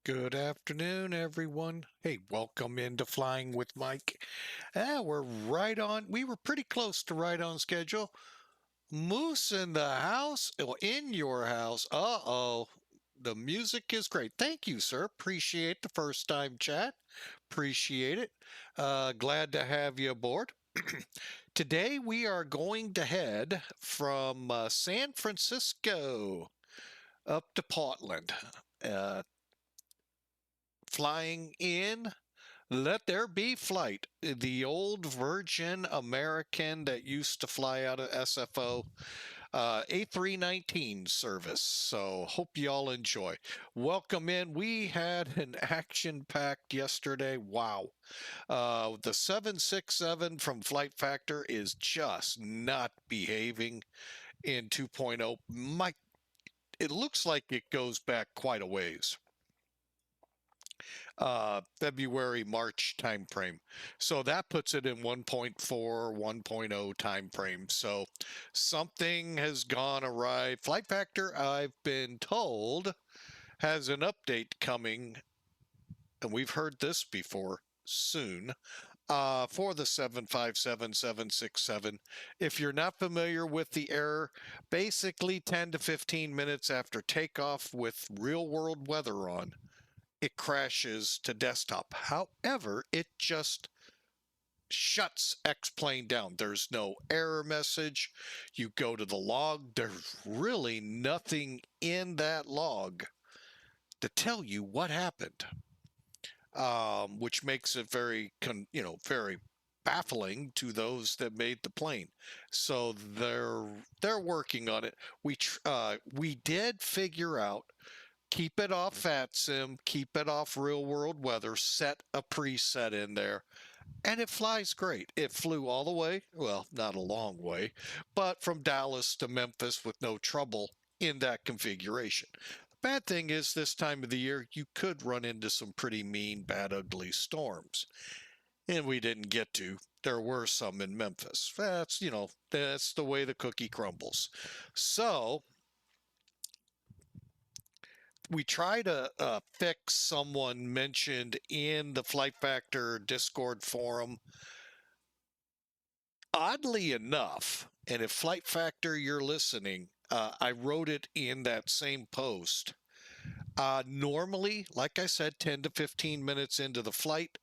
Good afternoon, everyone. Hey, welcome into Flying with Mike. We're right on. We were pretty close to right on schedule. Moose in the house, in your house. Uh-oh. The music is great. Thank you, sir. Appreciate the first time chat. Appreciate it. Glad to have you aboard. Today we are going to head from San Francisco up to Portland. Uh, Flying in Let There Be Flight, the old Virgin American that used to fly out of SFO, A319 service. So hope you all enjoy. Welcome in. We had an action-packed yesterday. Wow. The 767 from Flight Factor is just not behaving in 2.0. Mike, it looks like it goes back quite a ways. February, March timeframe. So that puts it in 1.4, 1.0 timeframe. So something has gone awry. Flight Factor, I've been told, has an update coming, and we've heard this before, soon, for the 757, 767. If you're not familiar with the error, basically 10 to 15 minutes after takeoff with real world weather on, it crashes to desktop. However, it just shuts X-Plane down. There's no error message. You go to the log. There's really nothing in that log to tell you what happened, which makes it very, very baffling to those that made the plane. So they're working on it. We did figure out, keep it off VATSIM, keep it off real world weather, set a preset in there, and it flies great. It flew all the way, well, not a long way, but from Dallas to Memphis with no trouble in that configuration. The bad thing is this time of the year, you could run into some pretty mean, bad, ugly storms. And we didn't get to. There were some in Memphis. That's the way the cookie crumbles. So we try to fix someone mentioned in the Flight Factor Discord forum. Oddly enough, and if Flight Factor you're listening, I wrote it in that same post. Normally, like I said, 10 to 15 minutes into the flight,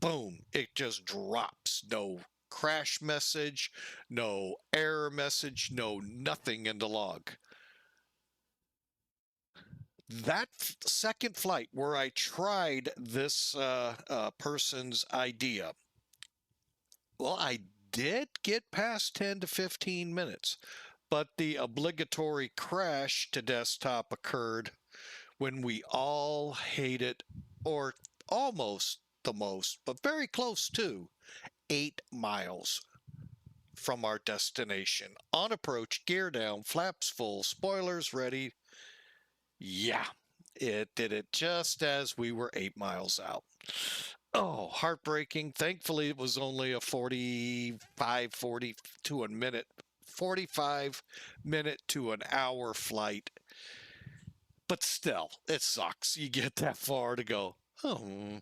boom, it just drops. No crash message, no error message, no nothing in the log. That second flight where I tried this person's idea, well, I did get past 10 to 15 minutes, but the obligatory crash to desktop occurred when we all hate it, or almost the most, but very close to 8 miles from our destination. On approach, gear down, flaps full, spoilers ready. Yeah, it did it just as we were 8 miles out. Oh, heartbreaking. Thankfully, it was only a 40 to a minute, 45 minute to an hour flight. But still, it sucks. You get that far to go, oh.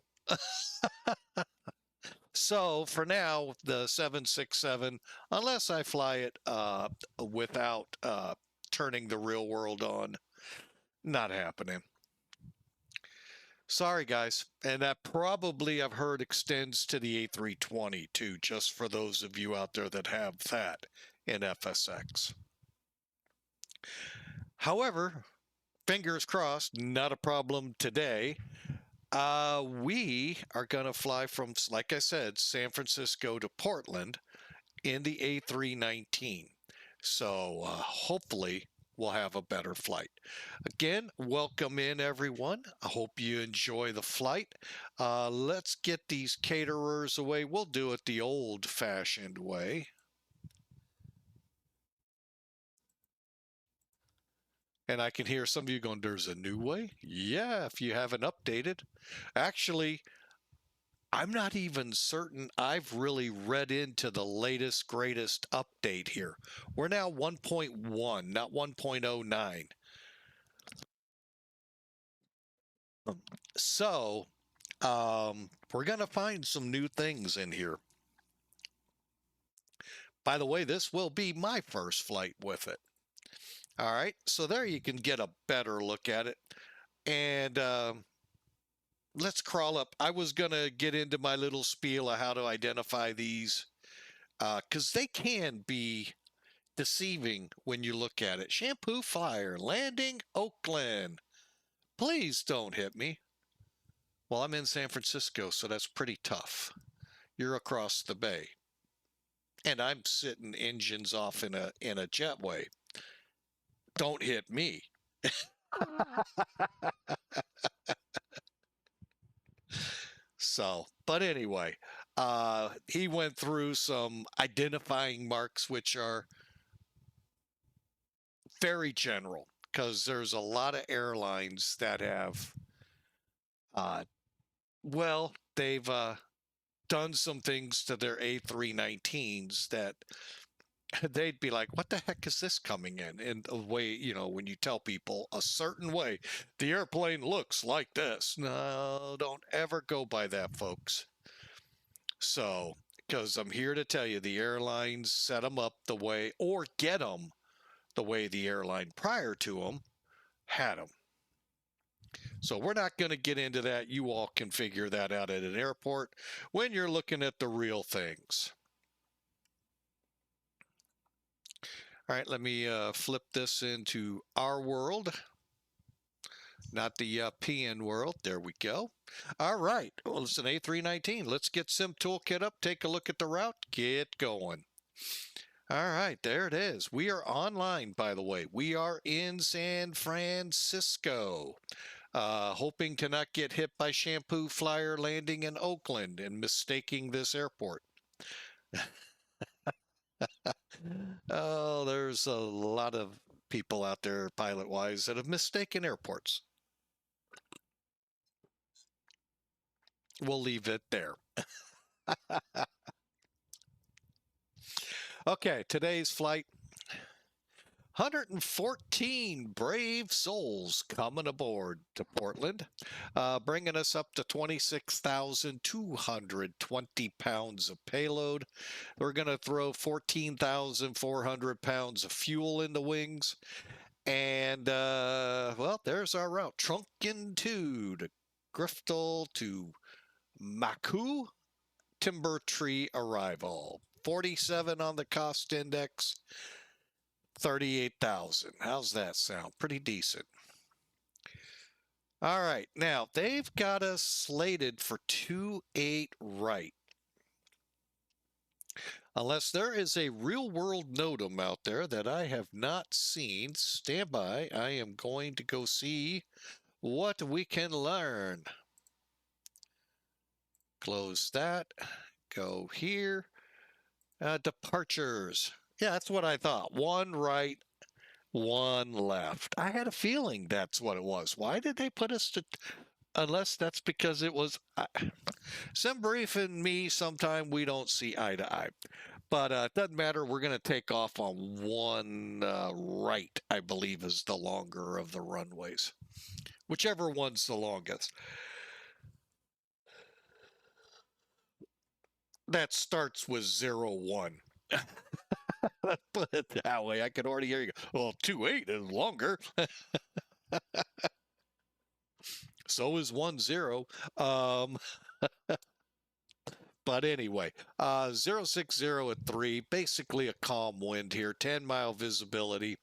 So for now, the 767, unless I fly it without turning the real world on, not happening. Sorry, guys. And that probably, I've heard, extends to the A320 too, just for those of you out there that have that in FSX. However, fingers crossed, not a problem today. We are going to fly from, like I said, San Francisco to Portland in the A319. So hopefully we'll have a better flight. Again, welcome in, everyone. I hope you enjoy the flight. Let's get these caterers away. We'll do it the old-fashioned way. And I can hear some of you going, there's a new way? Yeah, if you haven't updated. Actually, I'm not even certain I've really read into the latest, greatest update here. We're now 1.1, not 1.09. So we're going to find some new things in here. By the way, this will be my first flight with it. All right, so there you can get a better look at it. And let's crawl up. I was going to get into my little spiel of how to identify these because they can be deceiving when you look at it. Shampoo Flyer, landing Oakland. Please don't hit me. Well, I'm in San Francisco, so that's pretty tough. You're across the bay. And I'm sitting engines off in a jetway. Don't hit me. So, but anyway, he went through some identifying marks, which are very general, because there's a lot of airlines that have, uh, well, they've done some things to their A319s that they'd be like, what the heck is this coming in? And a way, you know, when you tell people a certain way, the airplane looks like this. No, don't ever go by that, folks. So, because I'm here to tell you, the airlines set them up the way, or get them the way the airline prior to them had them. So we're not going to get into that. You all can figure that out at an airport when you're looking at the real things. All right, let me flip this into our world, not the PN world. There we go. All right, well, it's an A319. Let's get Sim Toolkit up, take a look at the route, get going. All right, there it is. We are online, by the way. We are in San Francisco. Hoping to not get hit by Shampoo Flyer landing in Oakland and mistaking this airport. Oh, there's a lot of people out there, pilot-wise, that have mistaken airports. We'll leave it there. Okay, today's flight. 114 brave souls coming aboard to Portland, bringing us up to 26,220 pounds of payload. We're going to throw 14,400 pounds of fuel in the wings. And, well, there's our route. Trunkin 2 to Griftel to MACHU, Timber Tree arrival. 47 on the cost index. 38,000. How's that sound? Pretty decent. All right. Now, they've got us slated for 2-8 right. Unless there is a real world NOTAM out there that I have not seen, stand by. I am going to go see what we can learn. Close that. Go here. Departures. Yeah, that's what I thought. One right, one left. I had a feeling that's what it was. Why did they put us to, unless that's because it was, some brief and me, sometime we don't see eye to eye. But it doesn't matter. We're going to take off on one right, I believe, is the longer of the runways. Whichever one's the longest. That starts with 01. Let's put it that way. I can already hear you go, well, 2-8 is longer. So is 10. But anyway, 060 at 3, basically a calm wind here, 10-mile visibility.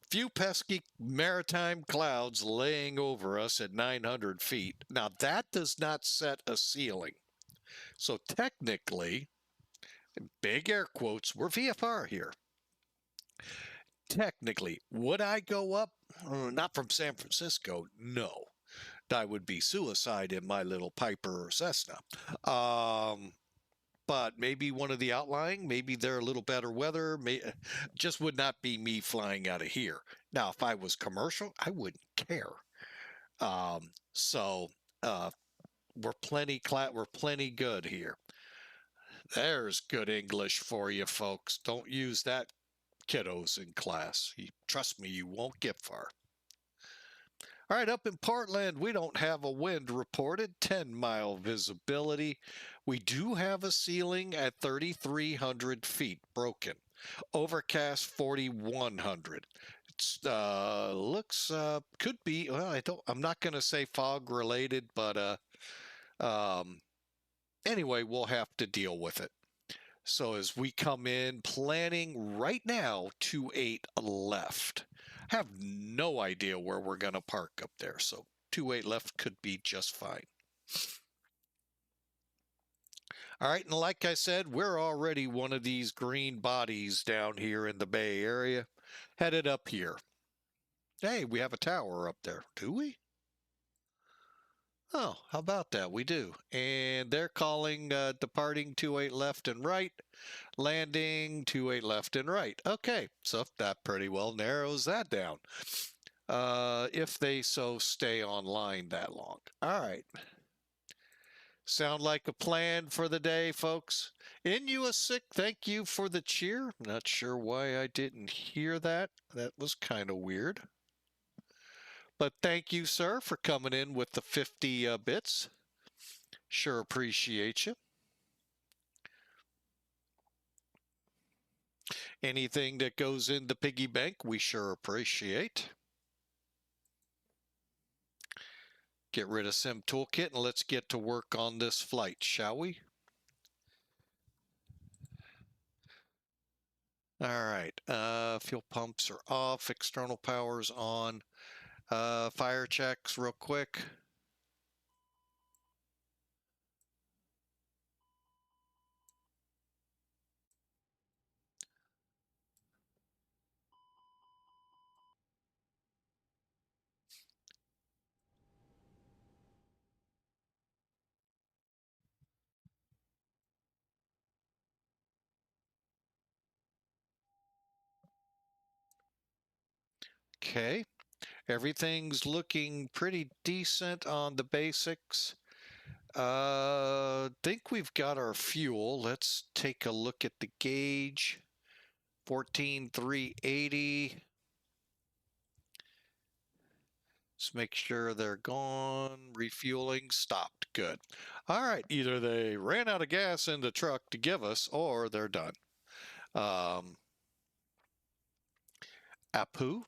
Few pesky maritime clouds laying over us at 900 feet. Now, that does not set a ceiling. So technically, big air quotes, we're VFR here. Technically, would I go up? Not from San Francisco, no. That would be suicide in my little Piper or Cessna. But maybe one of the outlying, maybe they're a little better weather, just would not be me flying out of here. Now, if I was commercial, I wouldn't care. So we're plenty good here. There's good English for you, folks. Don't use that, kiddos in class. Trust me, you won't get far. All right, up in Portland, we don't have a wind reported, 10-mile visibility. We do have a ceiling at 3,300 feet broken. Overcast 4,100. It's looks could be, well, I'm not going to say fog related, but um anyway, we'll have to deal with it. So as we come in, planning right now 28 left. Have no idea where we're going to park up there. So 28 left could be just fine. All right, and like I said, we're already one of these green bodies down here in the Bay Area, headed up here. Hey, we have a tower up there, do we? Oh, how about that? We do. And they're calling departing 28 left and right, landing 28 left and right. Okay, so that pretty well narrows that down. If they so stay online that long. All right. Sound like a plan for the day, folks? In US sick, thank you for the cheer. Not sure why I didn't hear that. That was kind of weird. But thank you, sir, for coming in with the 50 bits. Sure appreciate you. Anything that goes in the piggy bank, we sure appreciate. Get rid of Sim Toolkit and let's get to work on this flight, shall we? All right, fuel pumps are off, external power's on. Fire checks real quick. Okay, everything's looking pretty decent on the basics. Think we've got our fuel. Let's take a look at the gauge. 14,380. Let's make sure they're gone. Refueling stopped. Good. All right. Either they ran out of gas in the truck to give us, or they're done. APU.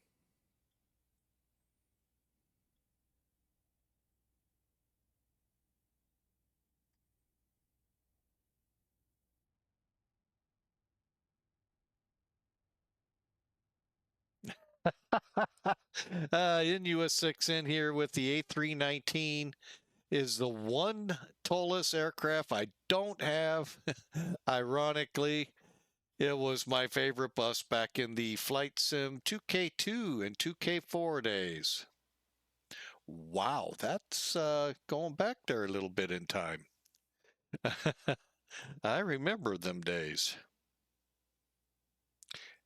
In US6 in here with the A319 is the one ToLiss aircraft I don't have. Ironically, it was my favorite bus back in the Flight Sim 2K2 and 2K4 days. Wow, that's going back there a little bit in time. I remember them days.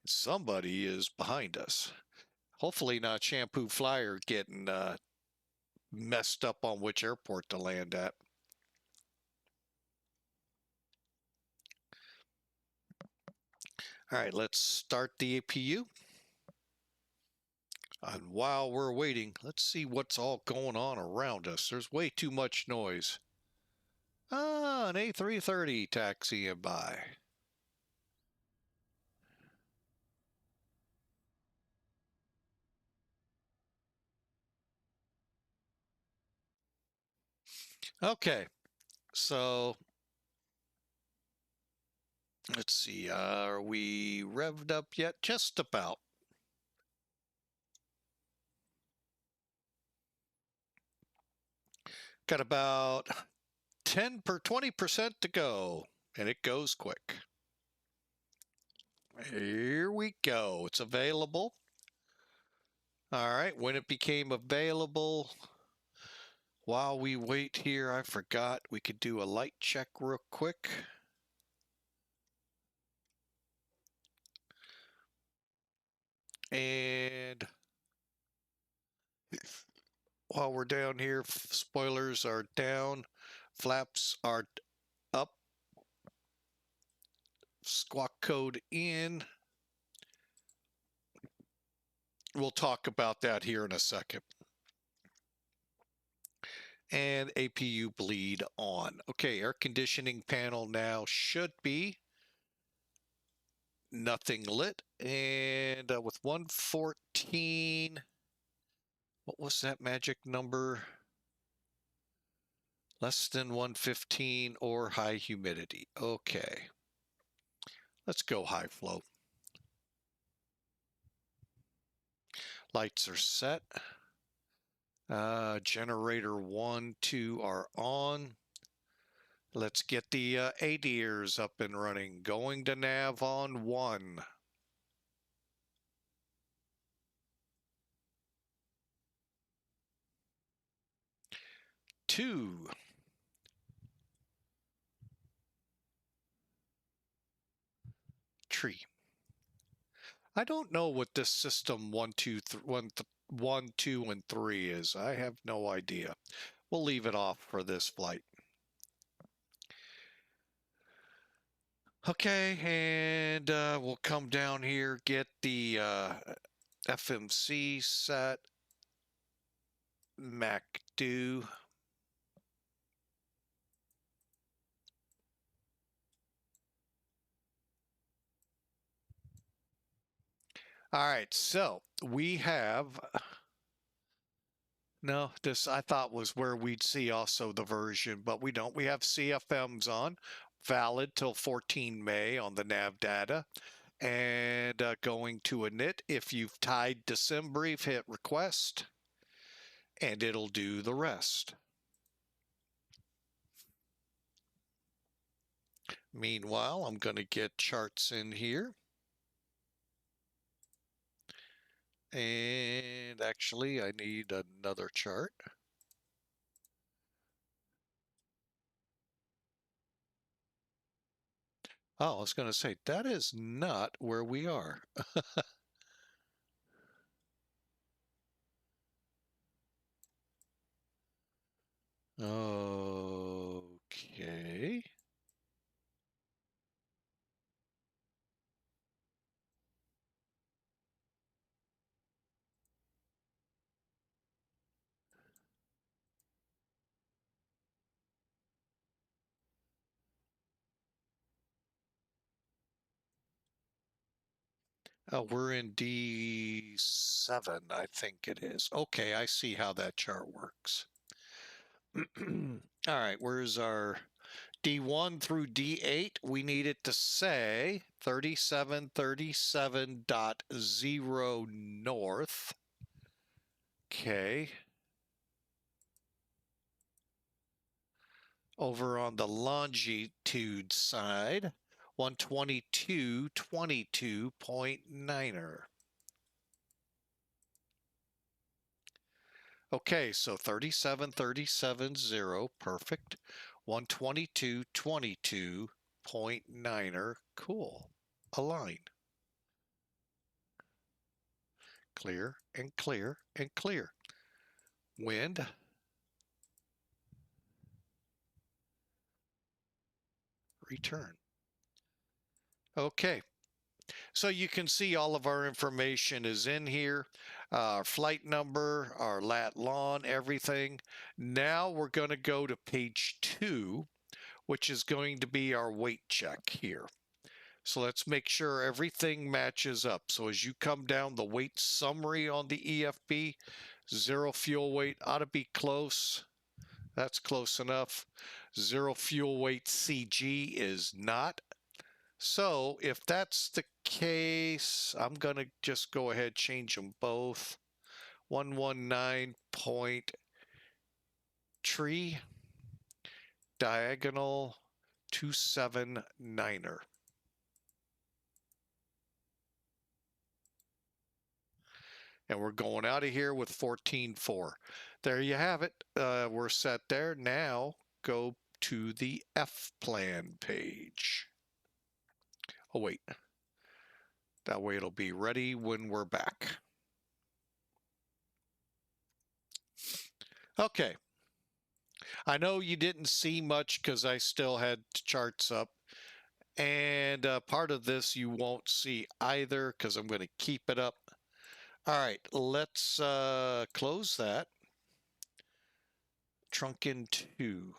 Somebody is behind us. Hopefully not Shampoo Flyer getting messed up on which airport to land at. All right, let's start the APU. And while we're waiting, let's see what's all going on around us. There's way too much noise. Ah, an A330 taxiing by. Okay, so let's see. Are we revved up yet? Just about. Got about 20% to go, and it goes quick. Here we go. It's available. All right, when it became available, while we wait here, I forgot we could do a light check real quick. And while we're down here, spoilers are down, flaps are up, squawk code in. We'll talk about that here in a second. and APU bleed on. Okay, air conditioning panel now should be nothing lit. And with 114, what was that magic number? Less than 115 or high humidity. Okay, let's go high flow. Lights are set. Generator 1, 2 are on. Let's get the ADIRs up and running. Going to nav on 1. 2. Tree. I don't know what this system 1, 2, and 3 is. I have no idea. We'll leave it off for this flight. Okay, and we'll come down here, get the FMC set, MACHU. All right, so we have, no, this I thought was where we'd see also the version, but we don't. We have CFMs on, valid till 14 May on the nav data. And going to init, if you've tied to SimBrief, hit request, and it'll do the rest. Meanwhile, I'm going to get charts in here. And actually, I need another chart. Oh, I was going to say, that is not where we are. Okay. Oh, we're in D7, I think it is. Okay, I see how that chart works. All right, where's our D1 through D8? We need it to say 3737.0 north. Okay. Over on the longitude side, 122.29er. Okay, so 3737.0, perfect. 122.22.9er, cool. Align. Clear and clear and clear. Wind. Return. Okay, so you can see all of our information is in here. Our flight number, our lat lon, everything. Now we're going to go to page 2, which is going to be our weight check here. So let's make sure everything matches up. So as you come down the weight summary on the EFB, 0 fuel weight ought to be close. That's close enough. 0 fuel weight CG is not. So if that's the case, I'm going to just go ahead, change them both. 119 point tree, diagonal 279er. And we're going out of here with 14.4. There you have it. We're set there. Now go to the F plan page. Oh, wait. That way it'll be ready when we're back. Okay. I know you didn't see much because I still had charts up. And part of this you won't see either because I'm going to keep it up. All right, let's close that. Trunkin 2.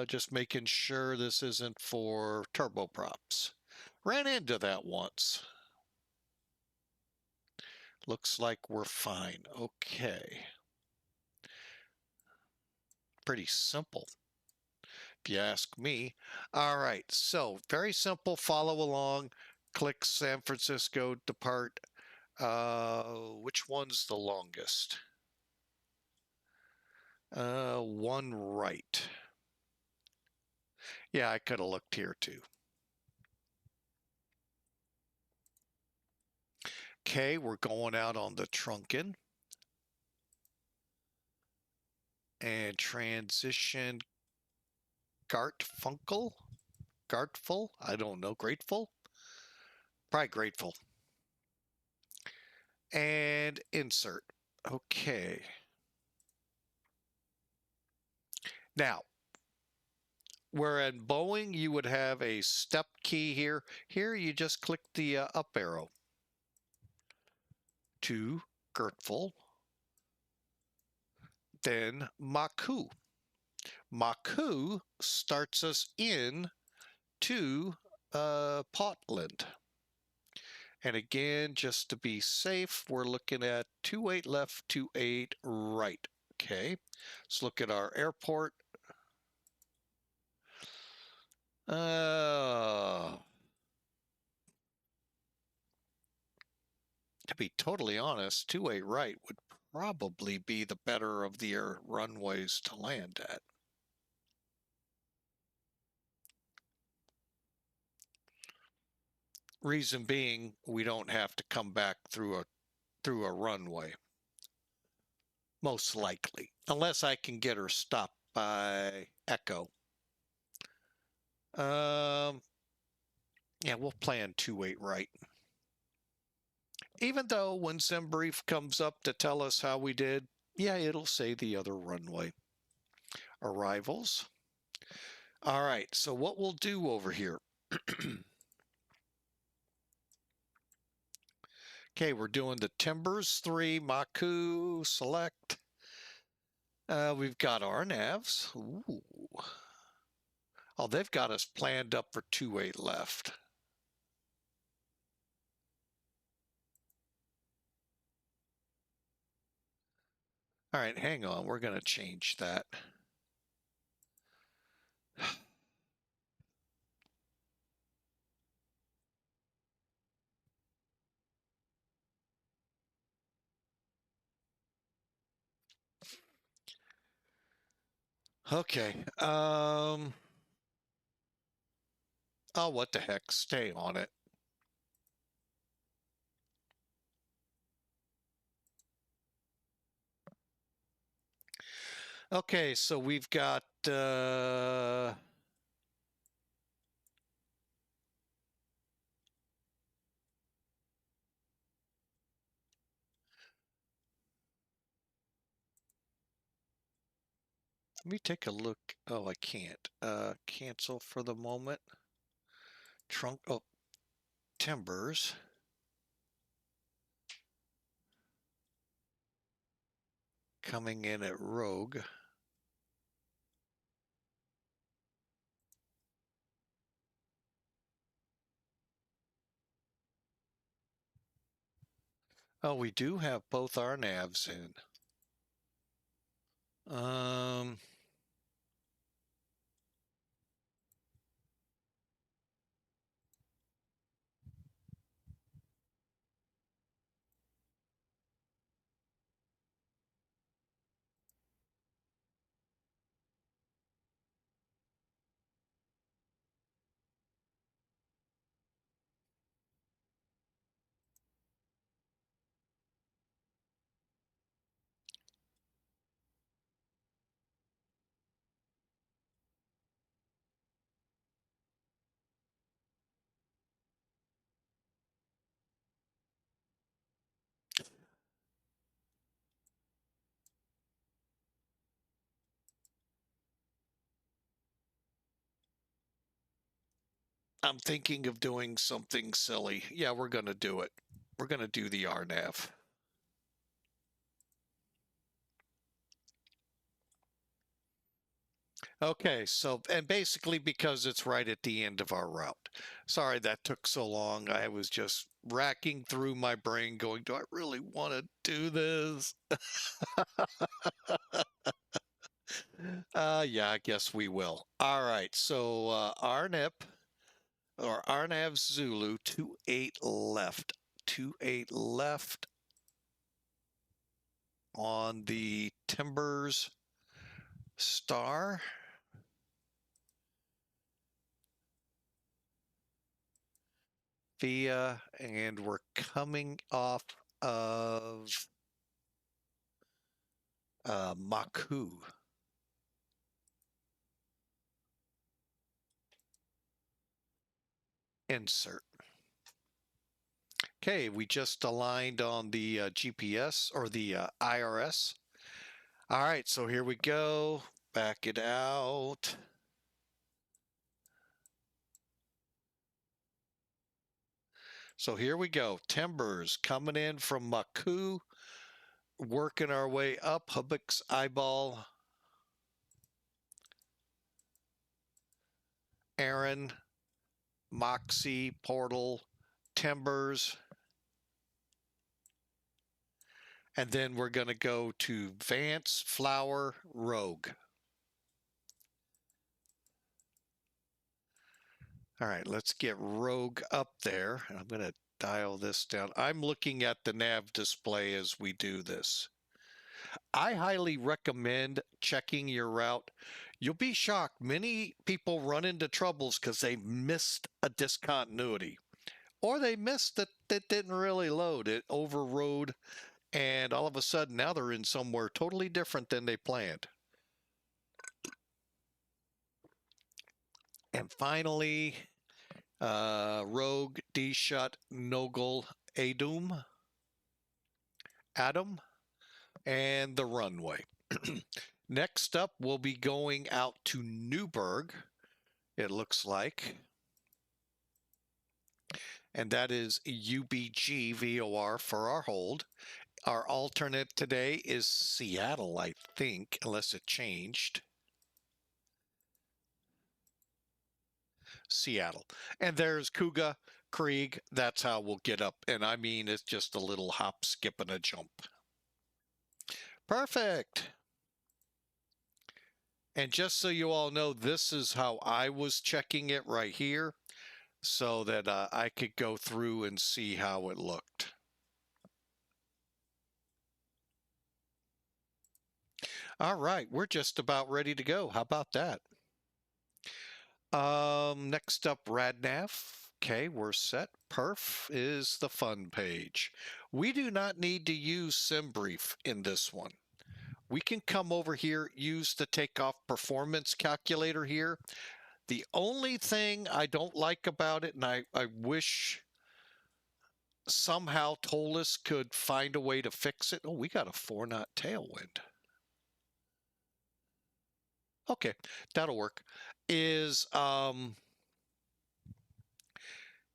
Just making sure this isn't for turboprops. Ran into that once. Looks like we're fine. Okay. Pretty simple, if you ask me. All right, so very simple. Follow along. Click San Francisco, depart. Which one's the longest? One right. Yeah, I could have looked here too. Okay, we're going out on the Trunkin. And transition Gartful, I don't know, Grateful? Probably Grateful. And insert. Okay. Now, where in Boeing you would have a step key here. Here you just click the up arrow to Grateful. Then MACHU. MACHU starts us in to Portland. And again, just to be safe, we're looking at 28 left, 28 right. Okay, let's look at our airport. To be totally honest, 28 right would probably be the better of the runways to land at. Reason being, we don't have to come back through a runway. Most likely, unless I can get her stopped by Echo. Yeah, we'll plan 28 right. Even though when SimBrief comes up to tell us how we did, yeah, it'll say the other runway. Arrivals. All right, so what we'll do over here. Okay, we're doing the Timbers 3, MACHU, select. We've got our navs. Ooh. Oh, they've got us planned up for 28 left. All right, hang on. We're going to change that. Okay. Oh, what the heck? Stay on it. Okay, so we've got let me take a look. Oh, I can't. Cancel for the moment. Oh, Timbers. Coming in at Rogue. Oh, we do have both our navs in. I'm thinking of doing something silly. Yeah, we're going to do it. We're going to do the RNAV. Okay, so, and basically because it's right at the end of our route. Sorry that took so long. I was just racking through my brain going, do I really want to do this? Yeah, I guess we will. All right, so RNIP or RNAV Zulu 28 left. 28 left on the Timbers Star. Via, and we're coming off of MACHU. Insert. Okay, we just aligned on the GPS or the IRS. All right, so here we go. Back it out. So here we go. Timbers coming in from MACHU, working our way up. Hubbock's Eyeball. Aaron, Moxie, Portal, Timbers. And then we're going to go to Vance, Flower, Rogue. All right, let's get Rogue up there. I'm going to dial this down. I'm looking at the nav display as we do this. I highly recommend checking your route. You'll be shocked. Many people run into troubles because they missed a discontinuity or they missed that it didn't really load. It overrode, and all of a sudden now they're in somewhere totally different than they planned. And finally, Rogue, D-Shut, Nogel, Adam, and the runway. Next up, we'll be going out to Newburgh, it looks like. And that is UBG VOR for our hold. Our alternate today is Seattle, I think, unless it changed. Seattle. And there's Kuga, Krieg. That's how we'll get up. And I mean, it's just a little hop, skip, and a jump. Perfect. And just so you all know, this is how I was checking it right here so that I could go through and see how it looked. All right, we're just about ready to go. How about that? Next up, RadNav. Okay, we're set. Perf is the fun page. We do not need to use SimBrief in this one. We can come over here, use the takeoff performance calculator here. The only thing I don't like about it, and I wish somehow ToLiss could find a way to fix it. Oh, we got a 4-knot tailwind. Okay, that'll work. Is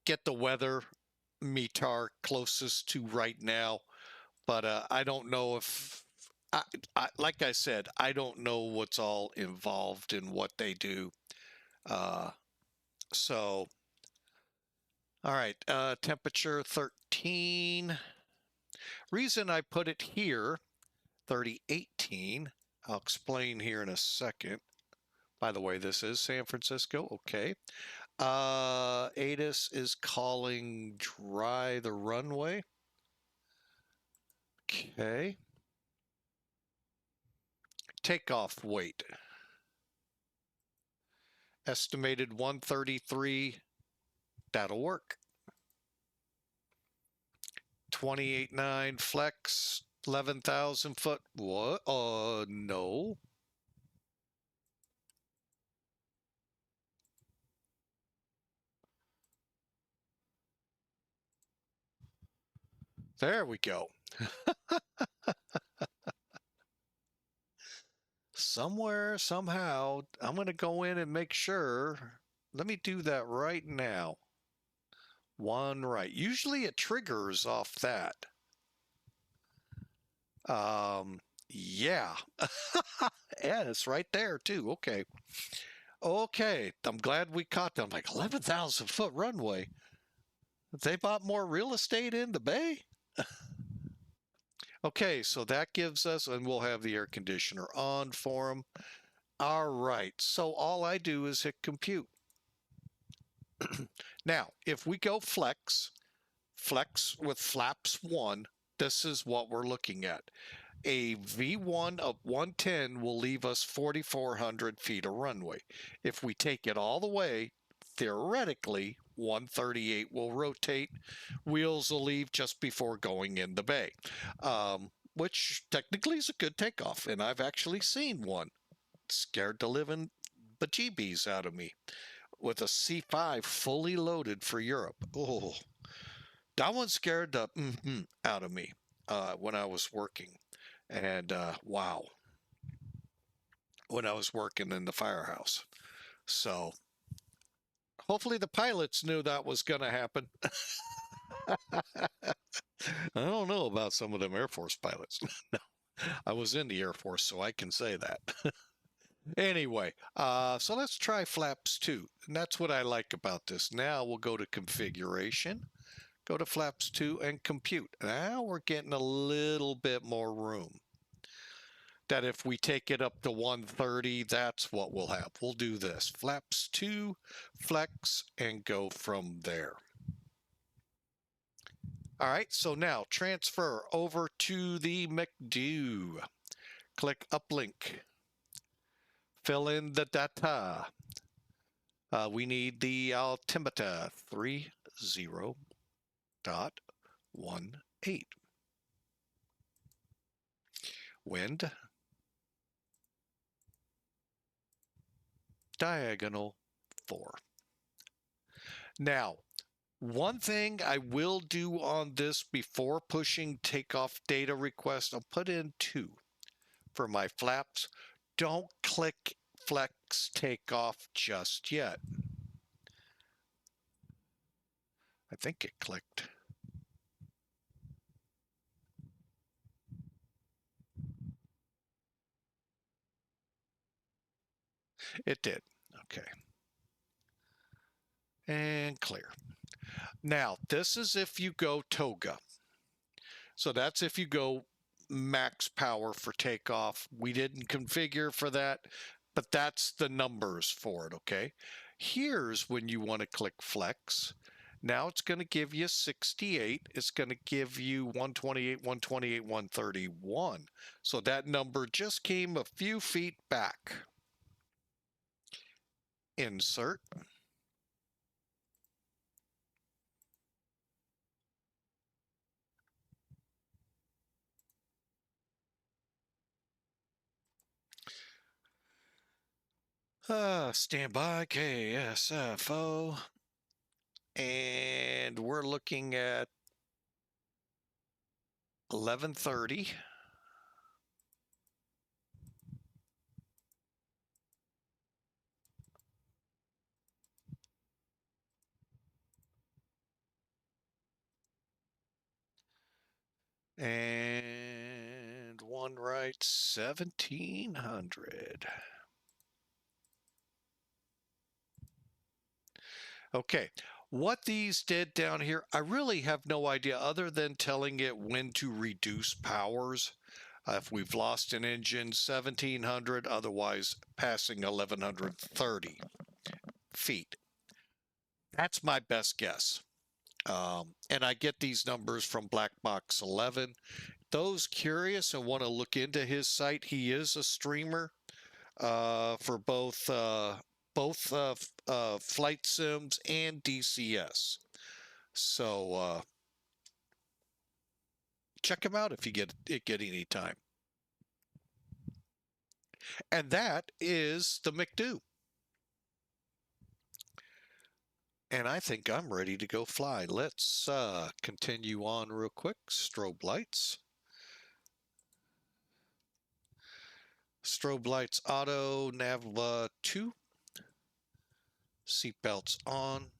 get the weather METAR closest to right now, but I don't know if like I said, I don't know what's all involved in what they do. So, all right, temperature 13. Reason I put it here, 3018. I'll explain here in a second. By the way, this is San Francisco. Okay. ATIS is calling dry the runway. Okay. Takeoff weight. Estimated 133. That'll work. 28.9 flex, 11,000 foot. What? No. There we go. Somewhere, somehow, I'm going to go in and make sure. Let me do that right now. One right. Usually it triggers off that. Yeah. Yeah, it's right there too. Okay. Okay. I'm glad we caught them. Like 11,000-foot runway. They bought more real estate in the bay? Okay, so that gives us, and we'll have the air conditioner on for them. All right, so all I do is hit compute. Now, if we go flex with flaps 1, this is what we're looking at. A V1 of 110 will leave us 4,400 feet of runway. If we take it all the way, theoretically, 138 will rotate. Wheels will leave just before going in the bay, which technically is a good takeoff. And I've actually seen one. Scared the living bejeebies out of me with a C5 fully loaded for Europe. Oh, that one scared the out of me when I was working. And wow, when I was working in the firehouse. So hopefully the pilots knew that was going to happen. I don't know about some of them Air Force pilots. No, I was in the Air Force, so I can say that. Anyway, so let's try flaps 2. And that's what I like about this. Now we'll go to configuration, go to flaps 2 and compute. Now we're getting a little bit more room. That if we take it up to 130, that's what we'll have. We'll do this. Flaps 2, flex, and go from there. All right, so now transfer over to the MACHU. Click uplink. Fill in the data. We need the altimeter 30.18. Wind. Diagonal 4. Now, one thing I will do on this before pushing takeoff data request, I'll put in 2 for my flaps. Don't click flex takeoff just yet. I think it clicked. It did. Okay. And clear. Now, this is if you go toga. So that's if you go max power for takeoff. We didn't configure for that, but that's the numbers for it, okay? Here's when you want to click flex. Now it's going to give you 68. It's going to give you 128, 128, 131. So that number just came a few feet back. Insert. Standby KSFO. And we're looking at 11:30. And one right, 1700. Okay, what these did down here, I really have no idea other than telling it when to reduce powers. If we've lost an engine, 1700, otherwise passing 1130 feet. That's my best guess. And I get these numbers from Black Box 11. Those curious and want to look into his site, he is a streamer for both flight sims and DCS. So check him out if you get any time. And that is the MACHU. And I think I'm ready to go fly. Let's continue on real quick. Strobe lights. Strobe lights auto, nav 2. Seatbelts on.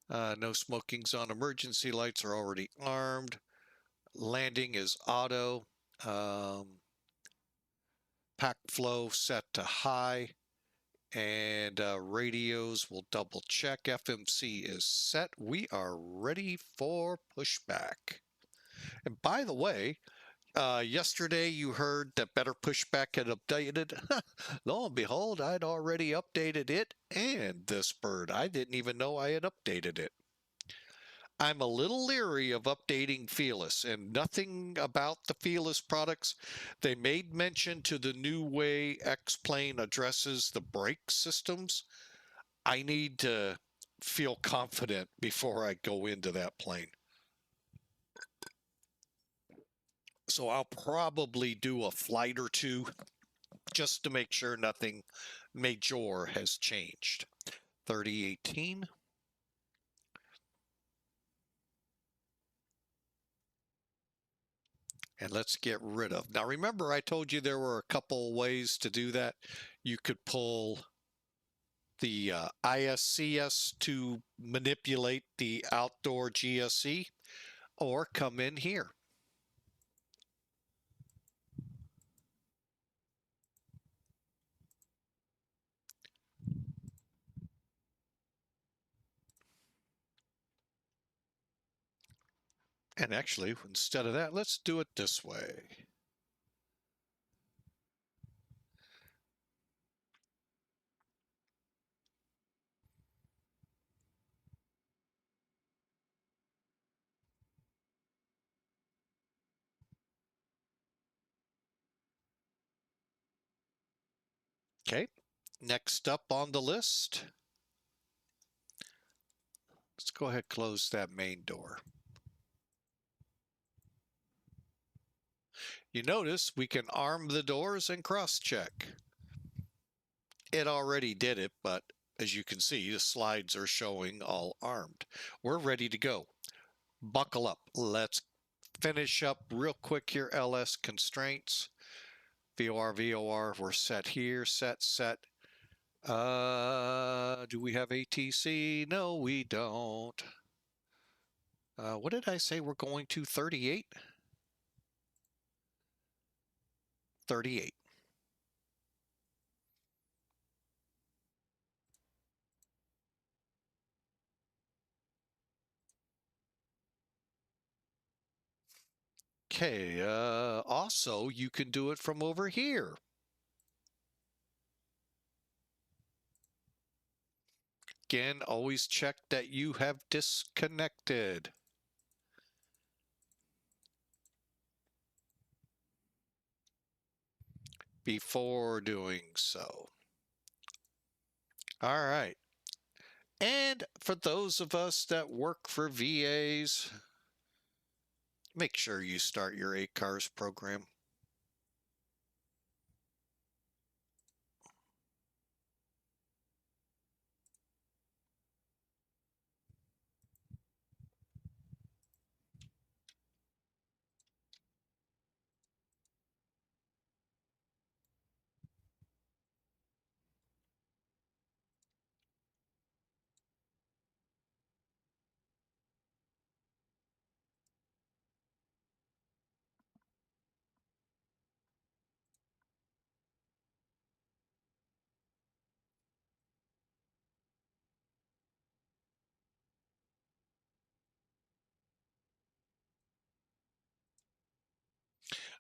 No smoking's on. Emergency lights are already armed. Landing is auto. Pack flow set to high. And radios will double check. FMC is set. We are ready for pushback. And by the way, yesterday you heard that Better Pushback had updated. Lo and behold, I'd already updated it and this bird. I didn't even know I had updated it. I'm a little leery of updating Fearless, and nothing about the Fearless products. They made mention to the new way X-Plane addresses the brake systems. I need to feel confident before I go into that plane. So I'll probably do a flight or two just to make sure nothing major has changed. 3018. And let's get rid of. Now remember I told you there were a couple ways to do that. You could pull the ISCS to manipulate the outdoor GSE or come in here. And actually, instead of that, let's do it this way. Okay, next up on the list, let's go ahead and close that main door. You notice we can arm the doors and cross-check. It already did it, but as you can see, the slides are showing all armed. We're ready to go. Buckle up. Let's finish up real quick here. LS constraints. VOR, we're set here. Set. Do we have ATC? No, we don't. What did I say we're going to? 38? 38. Okay, also you can do it from over here. Again, always check that you have disconnected before doing so. All right. And for those of us that work for VAs, make sure you start your ACARS program.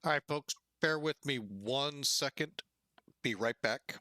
All right, folks, bear with me 1 second. Be right back.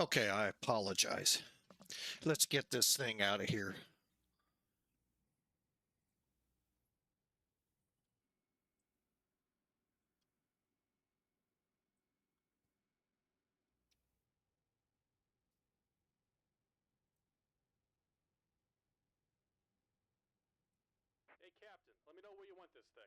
Okay, I apologize. Let's get this thing out of here. Hey, Captain, let me know where you want this thing.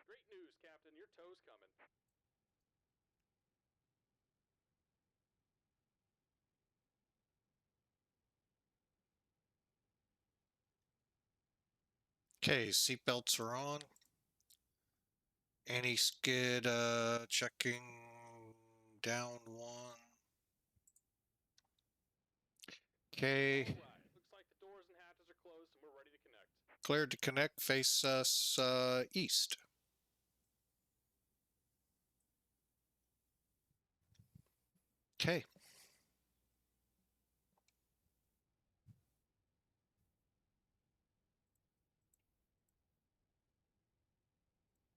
Great news, Captain. Your tow's coming. Okay, seatbelts are on. Anti-skid checking, down one. Okay. All right. Looks like the doors and hatches are closed and we're ready to connect. Cleared to connect, face us east. Okay.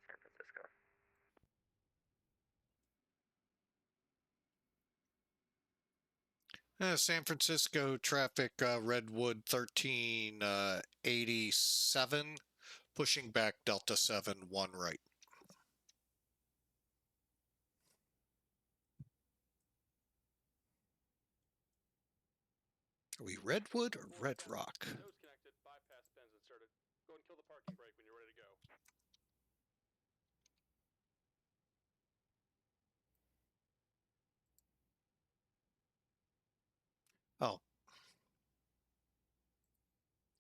San Francisco. San Francisco traffic, Redwood 1387, pushing back Delta 7, 1 right. Are we Redwood or Red Rock? Tow's connected. Bypass pins inserted. Go and kill the parking brake when you're ready to go. Oh.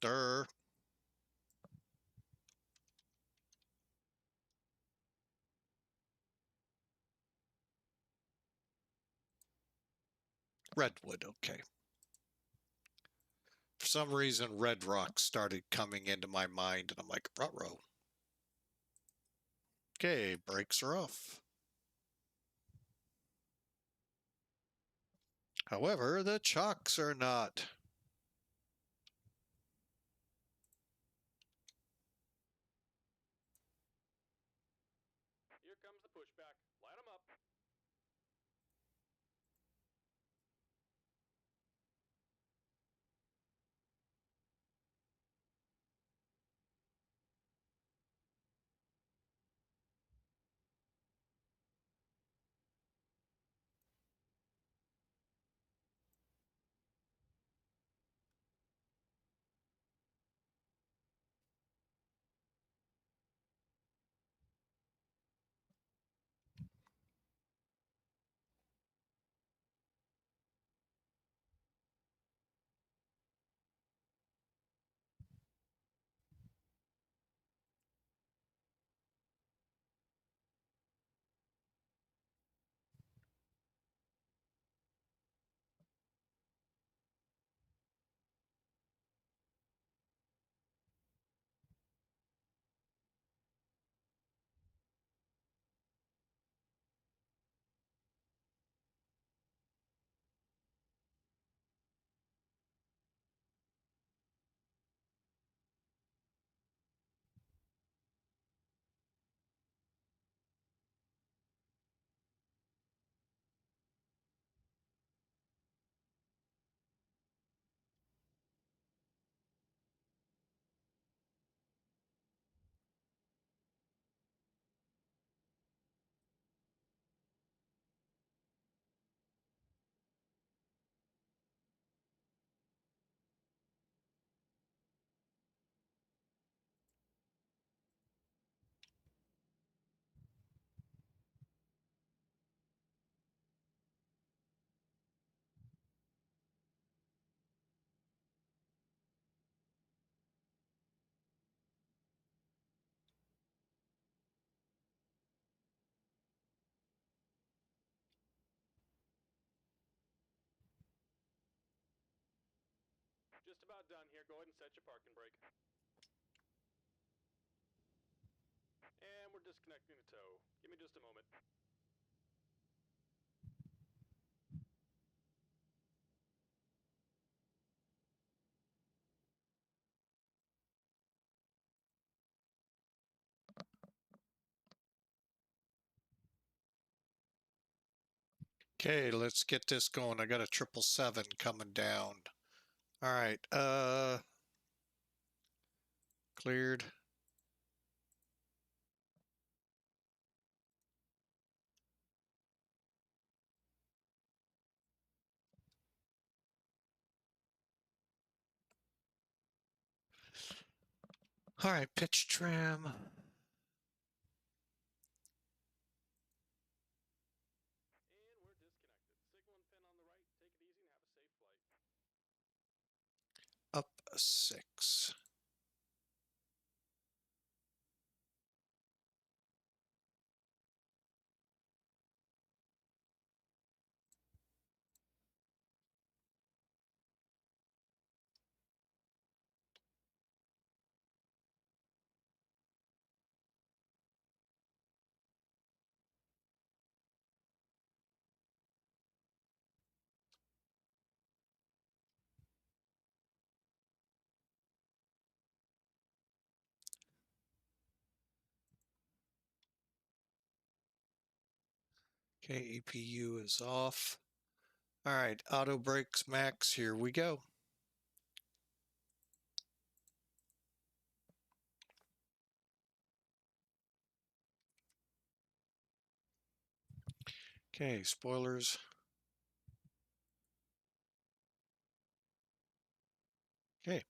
Durr. Redwood, okay. For some reason, Red Rock started coming into my mind, and I'm like, ruh-roh. Okay, brakes are off. However, the chocks are not. Here comes the pushback. Light them up. Just about done here. Go ahead and set your parking brake. And we're disconnecting the tow. Give me just a moment. Okay, let's get this going. I got a 777 coming down. All right, cleared. All right, pitch trim. And we're disconnected. Signal and pin on the right. Take it easy and have a safe flight. Up 6. Okay, APU is off. All right, auto brakes max, here we go. Okay, spoilers. Okay.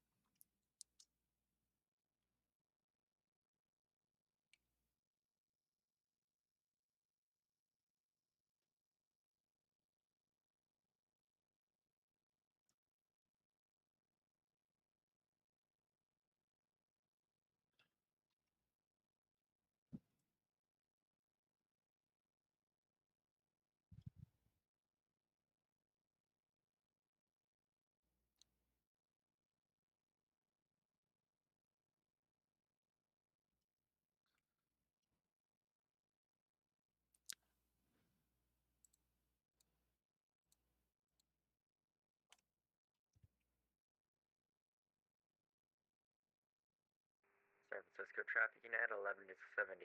San Francisco traffic United 11 to 76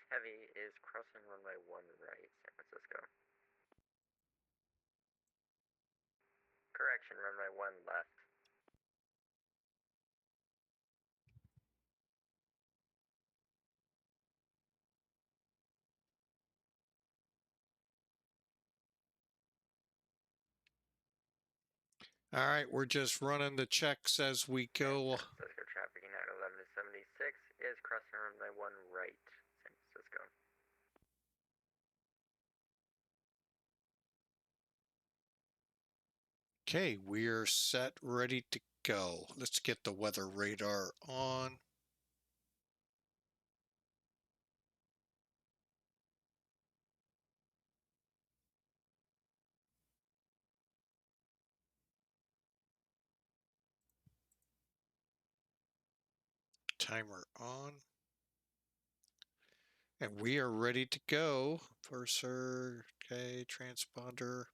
heavy is crossing runway 1 right, San Francisco. Correction, runway 1 left. All right, we're just running the checks as we go. San Francisco traffic United 11 to 76 is crossing runway 1 right, San Francisco. Okay, we're set, ready to go. Let's get the weather radar on. Timer on. And we are ready to go. Purser, okay, transponder.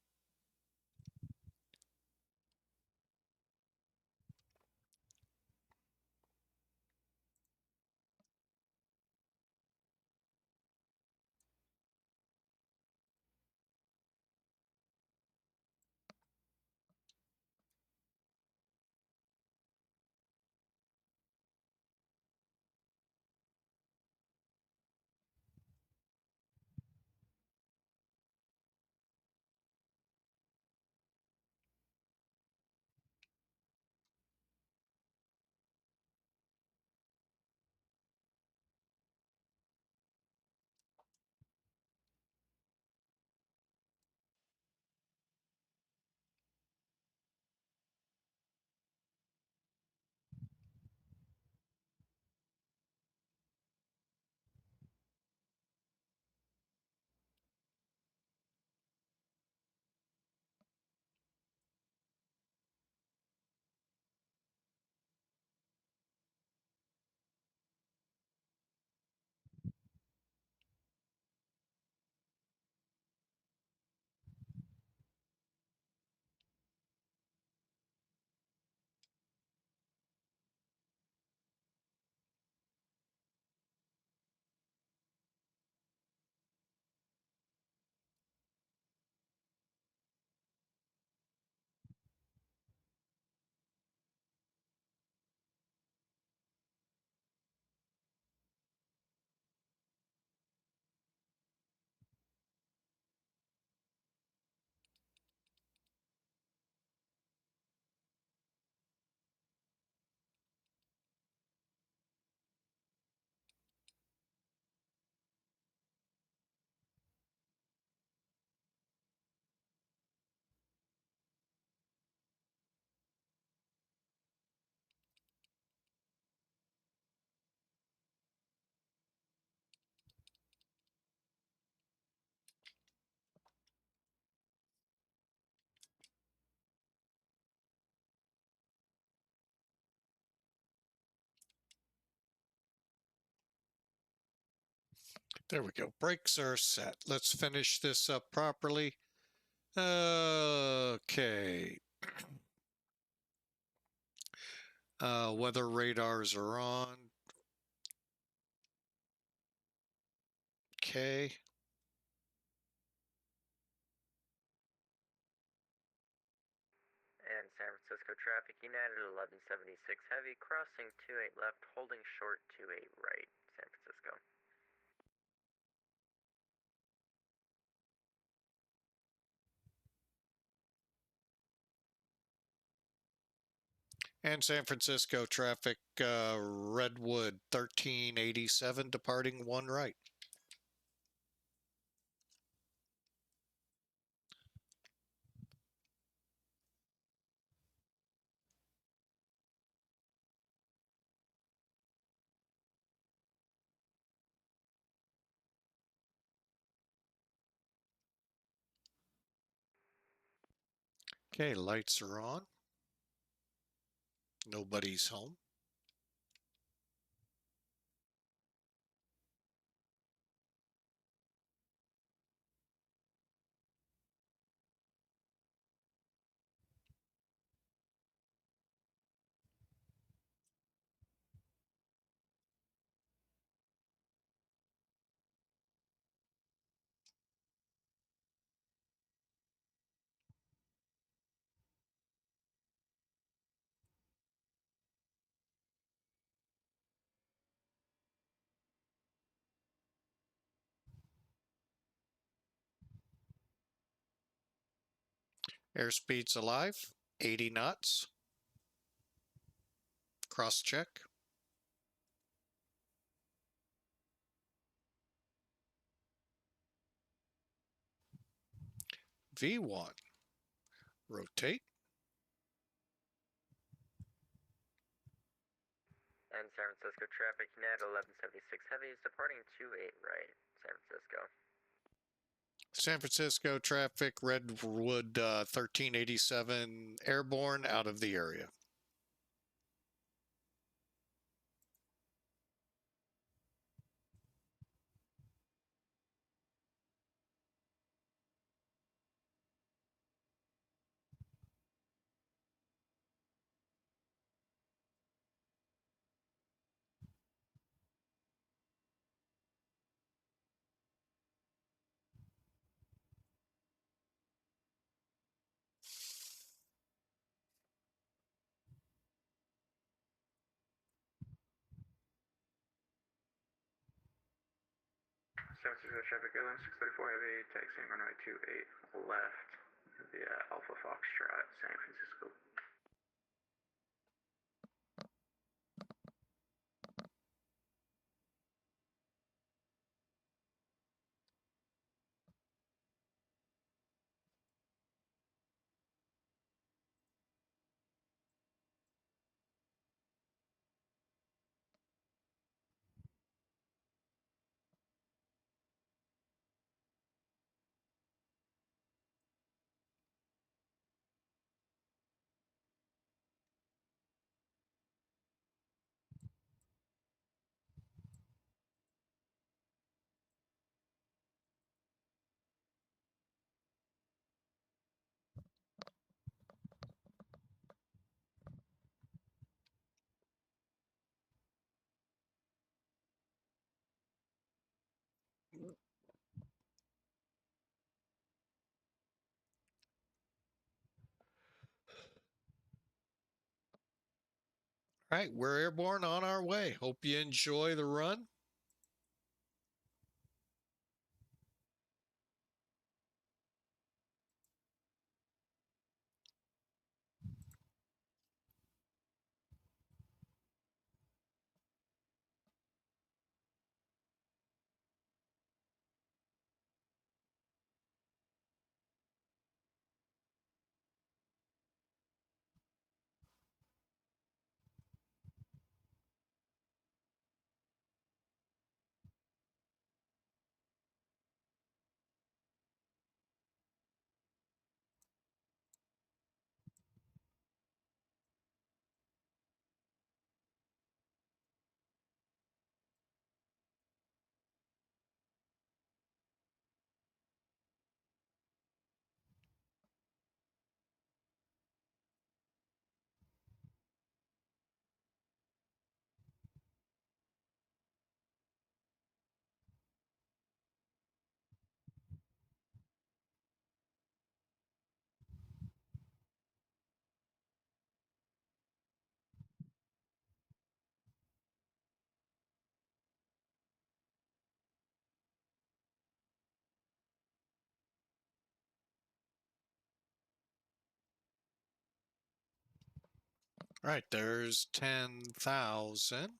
There we go. Brakes are set. Let's finish this up properly. Okay. Weather radars are on. Okay. And San Francisco traffic, United 1176 heavy, crossing 28 left, holding short 28 right, San Francisco. And San Francisco traffic, Redwood 1387, departing 1 right. Okay, lights are on. Nobody's home. Airspeed's alive, 80 knots. Cross check. V1. Rotate. And San Francisco traffic, United 1176 heavy is departing 28 right, San Francisco. San Francisco traffic, Redwood 1387, airborne, out of the area. San Francisco traffic, Airlines 634 heavy, taxiing runway 28 left via Alpha Foxtrot, San Francisco. All right, we're airborne on our way. Hope you enjoy the run. All right, there's 10,000.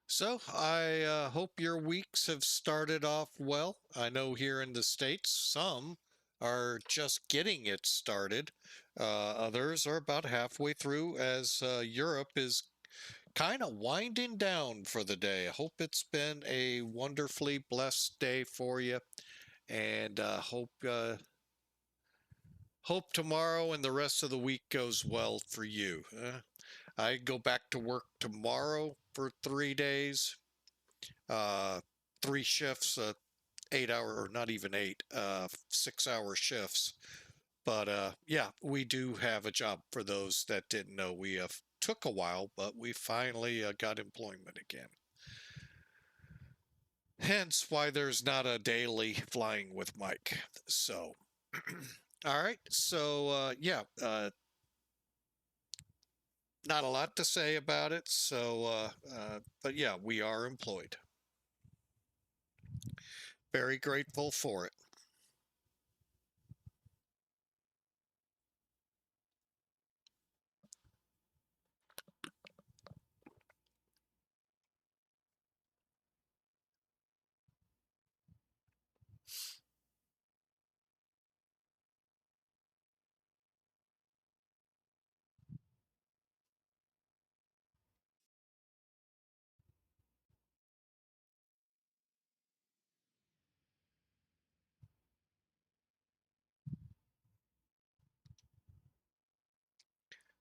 So I hope your weeks have started off well. I know here in the States, some are just getting it started. Others are about halfway through as Europe is kind of winding down for the day. I hope it's been a wonderfully blessed day for you, and hope tomorrow and the rest of the week goes well for you. I go back to work tomorrow for 3 days, uh, three shifts, 8 hour or not even eight, 6 hour shifts. But yeah, we do have a job for those that didn't know. We have took a while, but we finally got employment again. Hence why there's not a daily flying with Mike. So, all right. So, yeah, not a lot to say about it. So, but yeah, we are employed. Very grateful for it.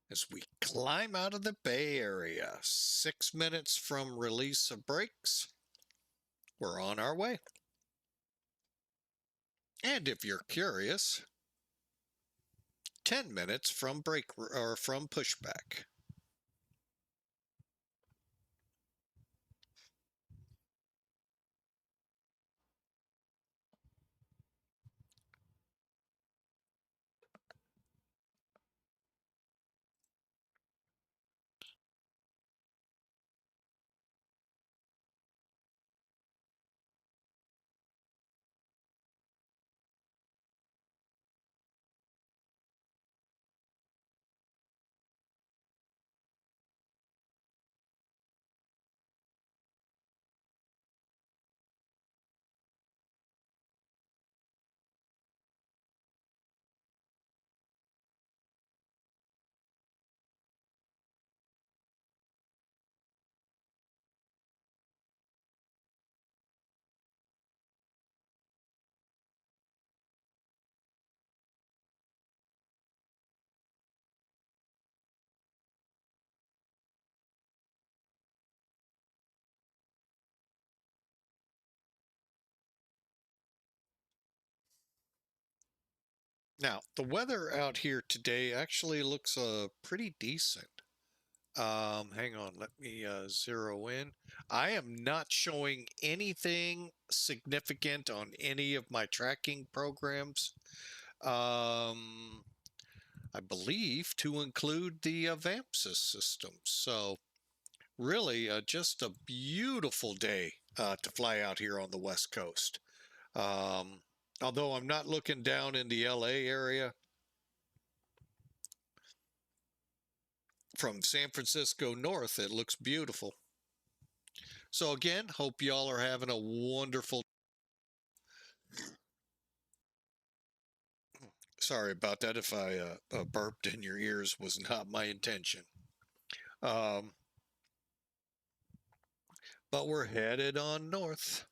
As we climb out of the Bay Area, 6 minutes from release of brakes, we're on our way. And if you're curious, 10 minutes from brake or from pushback. Now, the weather out here today actually looks pretty decent. Hang on, let me zero in. I am not showing anything significant on any of my tracking programs. I believe to include the VATSIM system. So really, just a beautiful day to fly out here on the West Coast. Although I'm not looking down in the LA area, from San Francisco north, it looks beautiful. So again, hope y'all are having a wonderful. Sorry about that. If I burped in your ears, was not my intention. Um, but we're headed on north.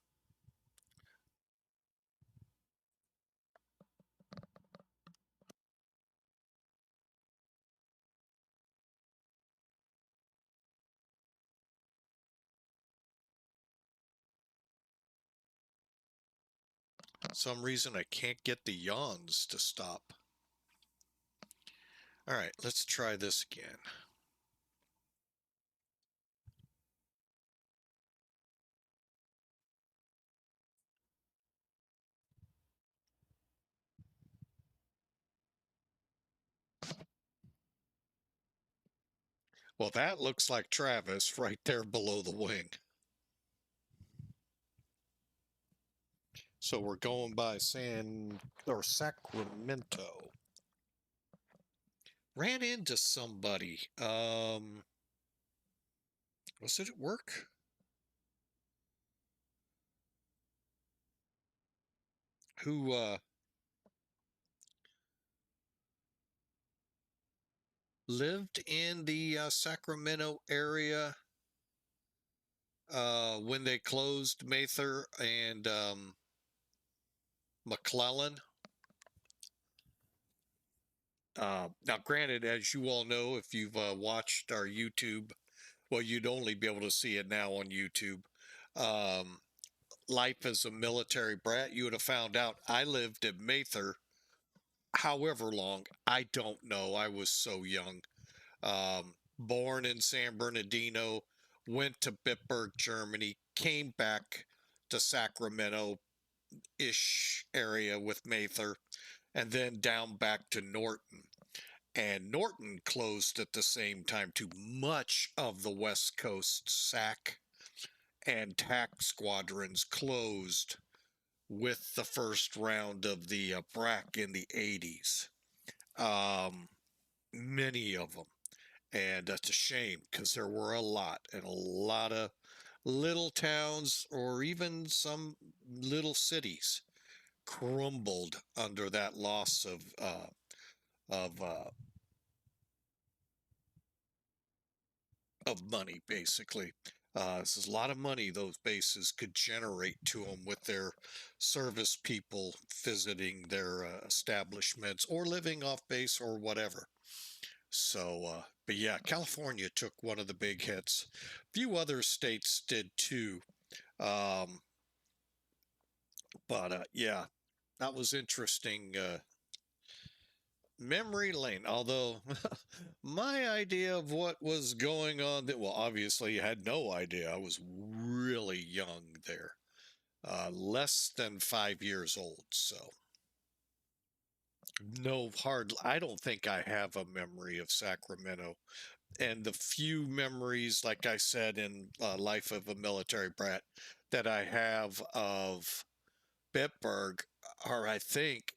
Some reason I can't get the yawns to stop. All right, let's try this again. Well, that looks like Travis right there below the wing. So we're going by Sacramento. Ran into somebody. Was it at work? Who lived in the Sacramento area when they closed Mather and McClellan. Now, granted, as you all know, if you've watched our YouTube, well, you'd only be able to see it now on YouTube. Life as a military brat, you would have found out I lived at Mather however long. I don't know. I was so young. Born in San Bernardino, went to Bitburg, Germany, came back to Sacramento-ish area with Mather, and then down back to Norton. And Norton closed at the same time too. Much of the West Coast SAC and TAC squadrons closed with the first round of the BRAC in the 80s. Many of them. And that's a shame because there were a lot, and a lot of little towns or even some little cities crumbled under that loss of money, basically. This is a lot of money those bases could generate to them with their service people visiting their establishments or living off base or whatever. So, but yeah, California took one of the big hits. A few other states did too. Um, but yeah, that was interesting. Memory lane. Although my idea of what was going on, that well, obviously, I had no idea. I was really young there, less than 5 years old. So no hard. I don't think I have a memory of Sacramento. And the few memories, like I said, in Life of a Military Brat, that I have of Bitburg are, I think,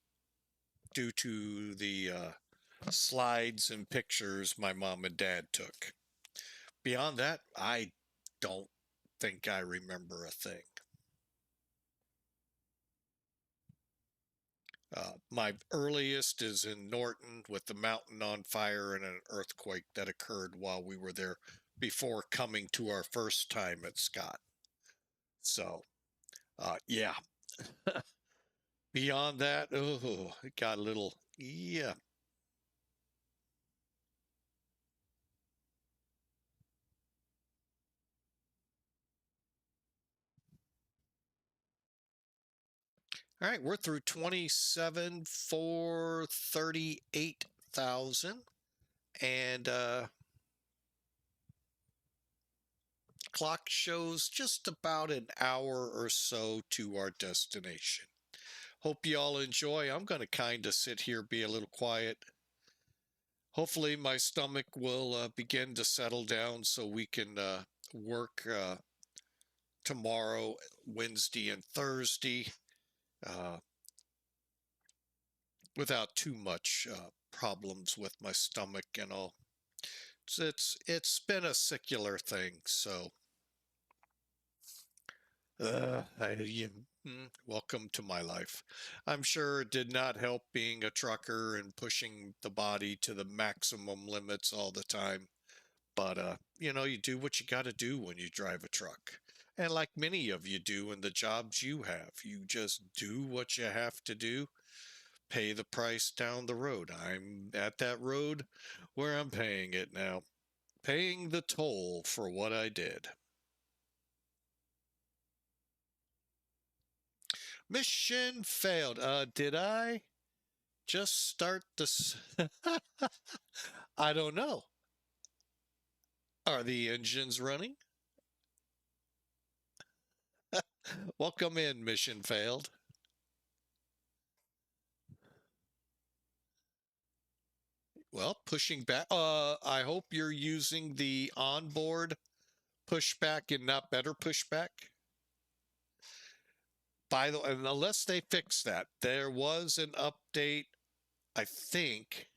due to the slides and pictures my mom and dad took. Beyond that, I don't think I remember a thing. My earliest is in Norton with the mountain on fire and an earthquake that occurred while we were there before coming to our first time at Scott. So, yeah. Beyond that, oh, it got a little, yeah. All right, we're through 27 for 38,000. And clock shows just about an hour or so to our destination. Hope you all enjoy. I'm going to kind of sit here, be a little quiet. Hopefully my stomach will begin to settle down so we can work tomorrow, Wednesday, and Thursday without too much problems with my stomach and all. It's been a secular thing, so welcome to my life. I'm sure it did not help being a trucker and pushing the body to the maximum limits all the time. But you know, you do what you got to do when you drive a truck. And like many of you do in the jobs you have, you just do what you have to do, pay the price down the road. I'm at that road where I'm paying it now, paying the toll for what I did. Mission failed. Did I just start this? I don't know. Are the engines running? Welcome in, mission failed. Well, pushing back. I hope you're using the onboard pushback and not better pushback. By the way, unless they fix that, there was an update, I think.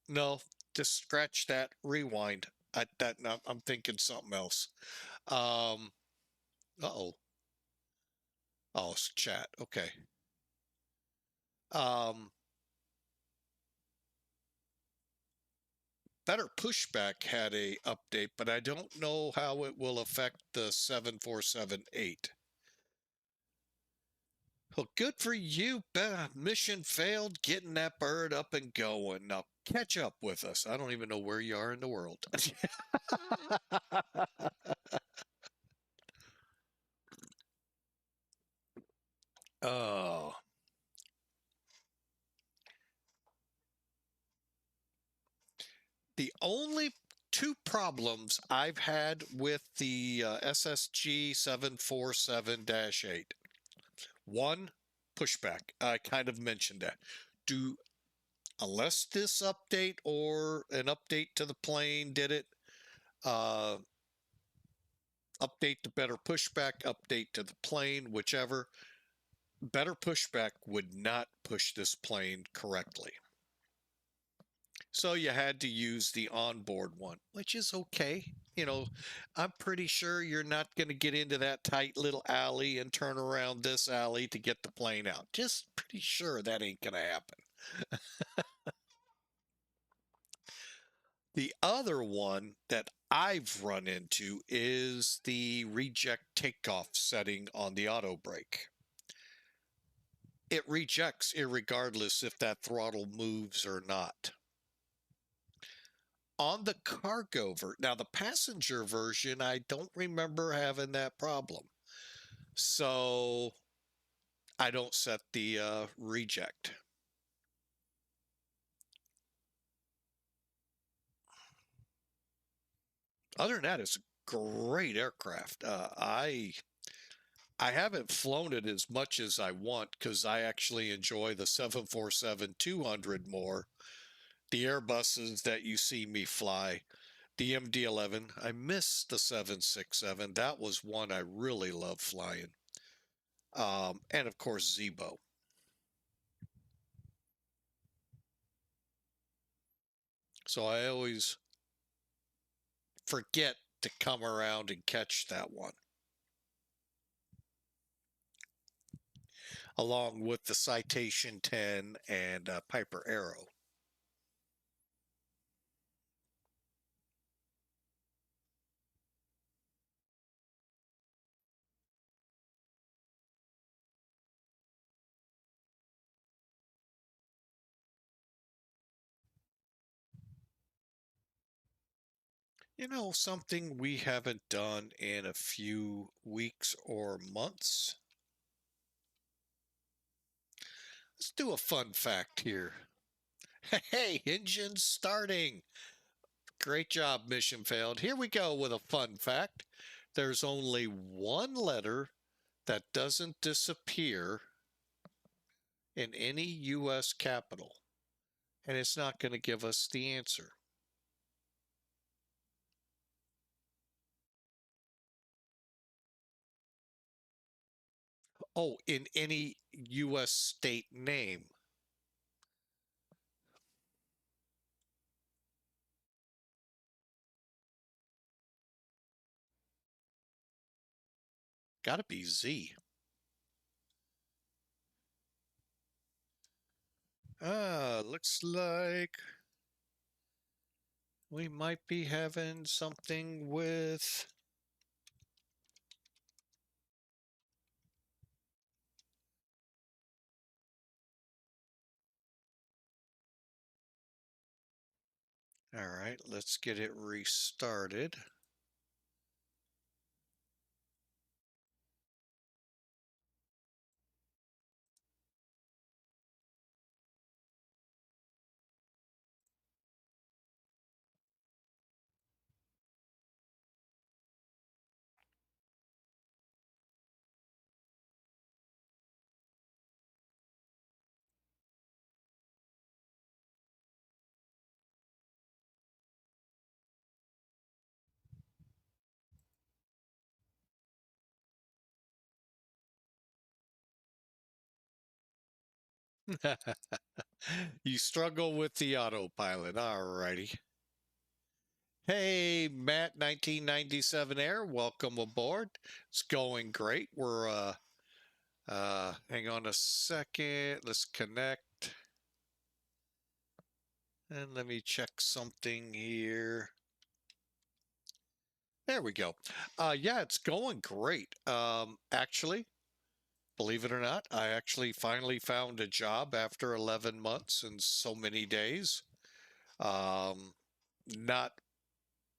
No, just scratch that. Rewind. No, I'm thinking something else. Uh-oh. Oh, it's chat. Okay. Um, Better Pushback had a update, but I don't know how it will affect the 7478. Well, good for you. Mission failed, getting that bird up and going. Now catch up with us. I don't even know where you are in the world. Oh. The only two problems I've had with the SSG 747-8. One, pushback. I kind of mentioned that. Unless this update or an update to the plane did it, uh, update to better pushback, update to the plane, whichever, better pushback would not push this plane correctly. So you had to use the onboard one, which is okay. You know, I'm pretty sure you're not going to get into that tight little alley and turn around this alley to get the plane out. Just pretty sure that ain't going to happen. The other one that I've run into is the reject takeoff setting on the auto brake. It rejects irregardless if that throttle moves or not. On the cargo now the passenger version, I don't remember having that problem. So I don't set the reject. Other than that, it's a great aircraft. I haven't flown it as much as I want because I actually enjoy the 747-200 more. The Airbuses that you see me fly, the MD-11. I miss the 767. That was one I really love flying. And of course, Zebo. So I always forget to come around and catch that one. Along with the Citation 10 and Piper Arrow. You know, something we haven't done in a few weeks or months. Let's do a fun fact here. Hey, engine starting. Great job, mission failed. Here we go with a fun fact. There's only one letter that doesn't disappear in any U.S. capital, and it's not going to give us the answer. Oh, in any U.S. state name. Got to be Z. Looks like we might be having something with... All right, let's get it restarted. You struggle with the autopilot. Alrighty. Hey, Matt 1997 Air, welcome aboard. It's going great. We're hang on a second. Let's connect. And let me check something here. There we go. Yeah, it's going great. Actually, believe it or not, I actually finally found a job after 11 months and so many days. Not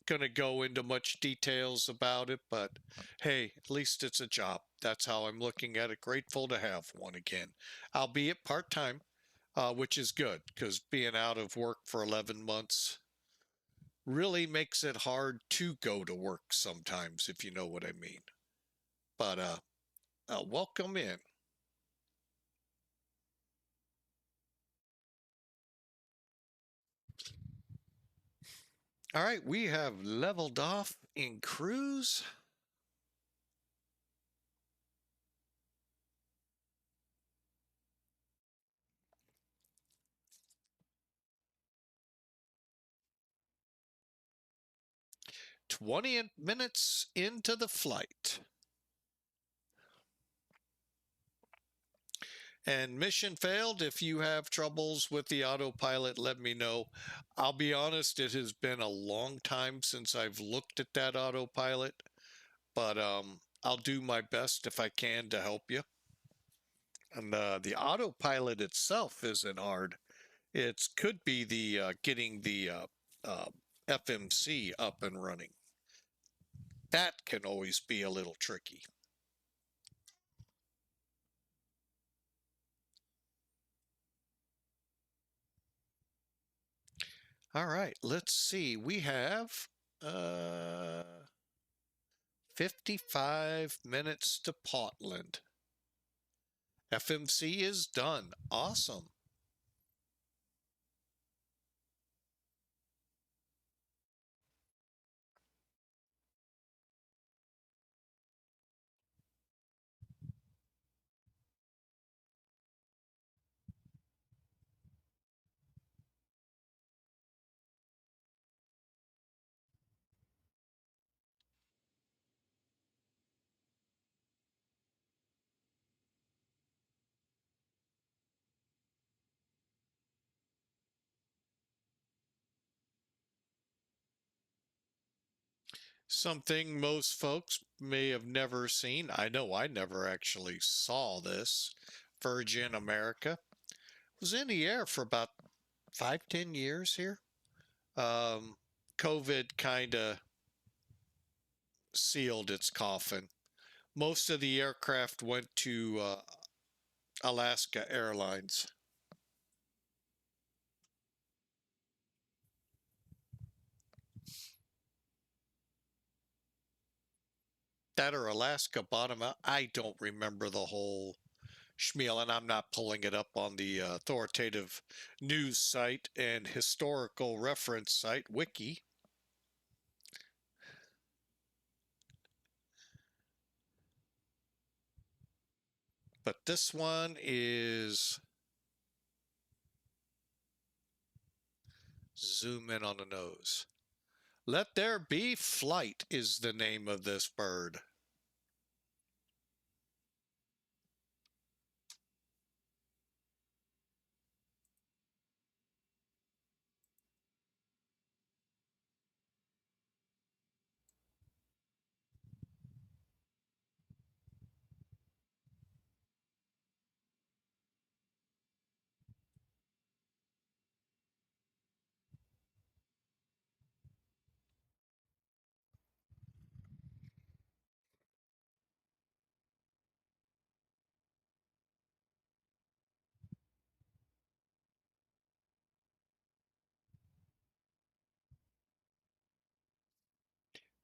going to go into much details about it, but hey, at least it's a job. That's how I'm looking at it. Grateful to have one again, albeit part-time, which is good because being out of work for 11 months really makes it hard to go to work sometimes, if you know what I mean. But welcome in. All right, we have leveled off in cruise. "20 minutes into the flight. And mission failed. If you have troubles with the autopilot, let me know. I'll be honest, it has been a long time since I've looked at that autopilot, but I'll do my best if I can to help you. And the autopilot itself isn't hard. It could be the getting the FMC up and running. That can always be a little tricky. All right, let's see. We have 55 minutes to Portland. FMC is done. Awesome. Something most folks may have never seen. I know I never actually saw this. Virgin America was in the air for about 5-10 years here. COVID kind of sealed its coffin. Most of the aircraft went to Alaska Airlines. That or Alaska bottom out. I don't remember the whole schmeal, and I'm not pulling it up on the authoritative news site and historical reference site, Wiki. But this one is, zoom in on the nose. Let There Be Flight is the name of this bird.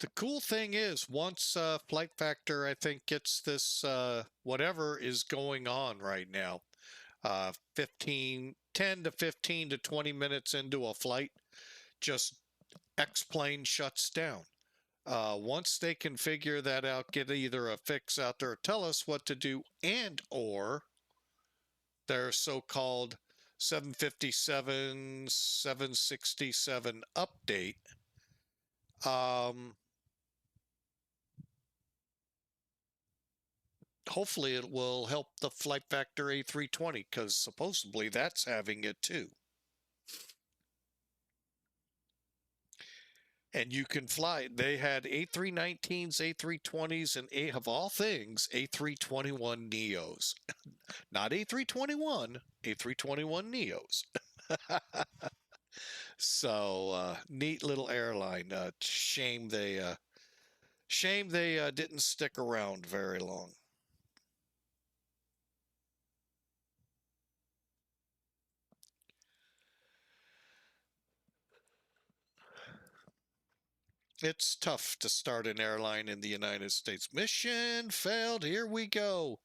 The cool thing is, once Flight Factor, I think, gets this, whatever is going on right now, 10 to 15 to 20 minutes into a flight, just X-plane shuts down. Once they can figure that out, get either a fix out there, tell us what to do, and or their so-called 757, 767 update. Hopefully it will help the Flight Factor A320 because supposedly that's having it too. And you can fly. They had A319s, A320s, and of all things, A321 Neos. Not A321, A321 Neos. So neat little airline. Shame they didn't stick around very long. It's tough to start an airline in the United States. Mission failed. Here we go.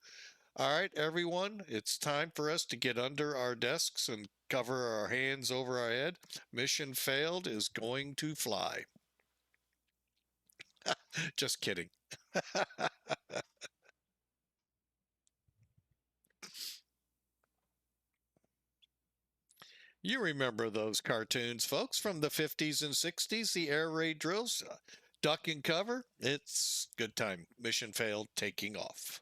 All right, everyone, it's time for us to get under our desks and cover our hands over our head. Mission failed is going to fly. Just kidding. You remember those cartoons, folks, from the 50s and 60s, the air raid drills, duck and cover. It's good time. Mission failed, taking off.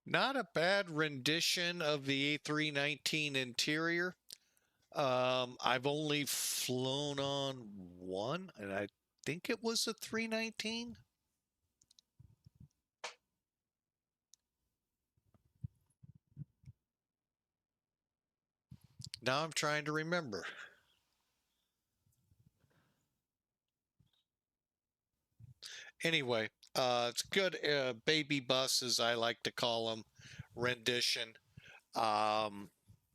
Not a bad rendition of the A319 interior. I've only flown on one, and I think it was a 319. Now I'm trying to remember. Anyway, it's good baby bus, as I like to call them, rendition.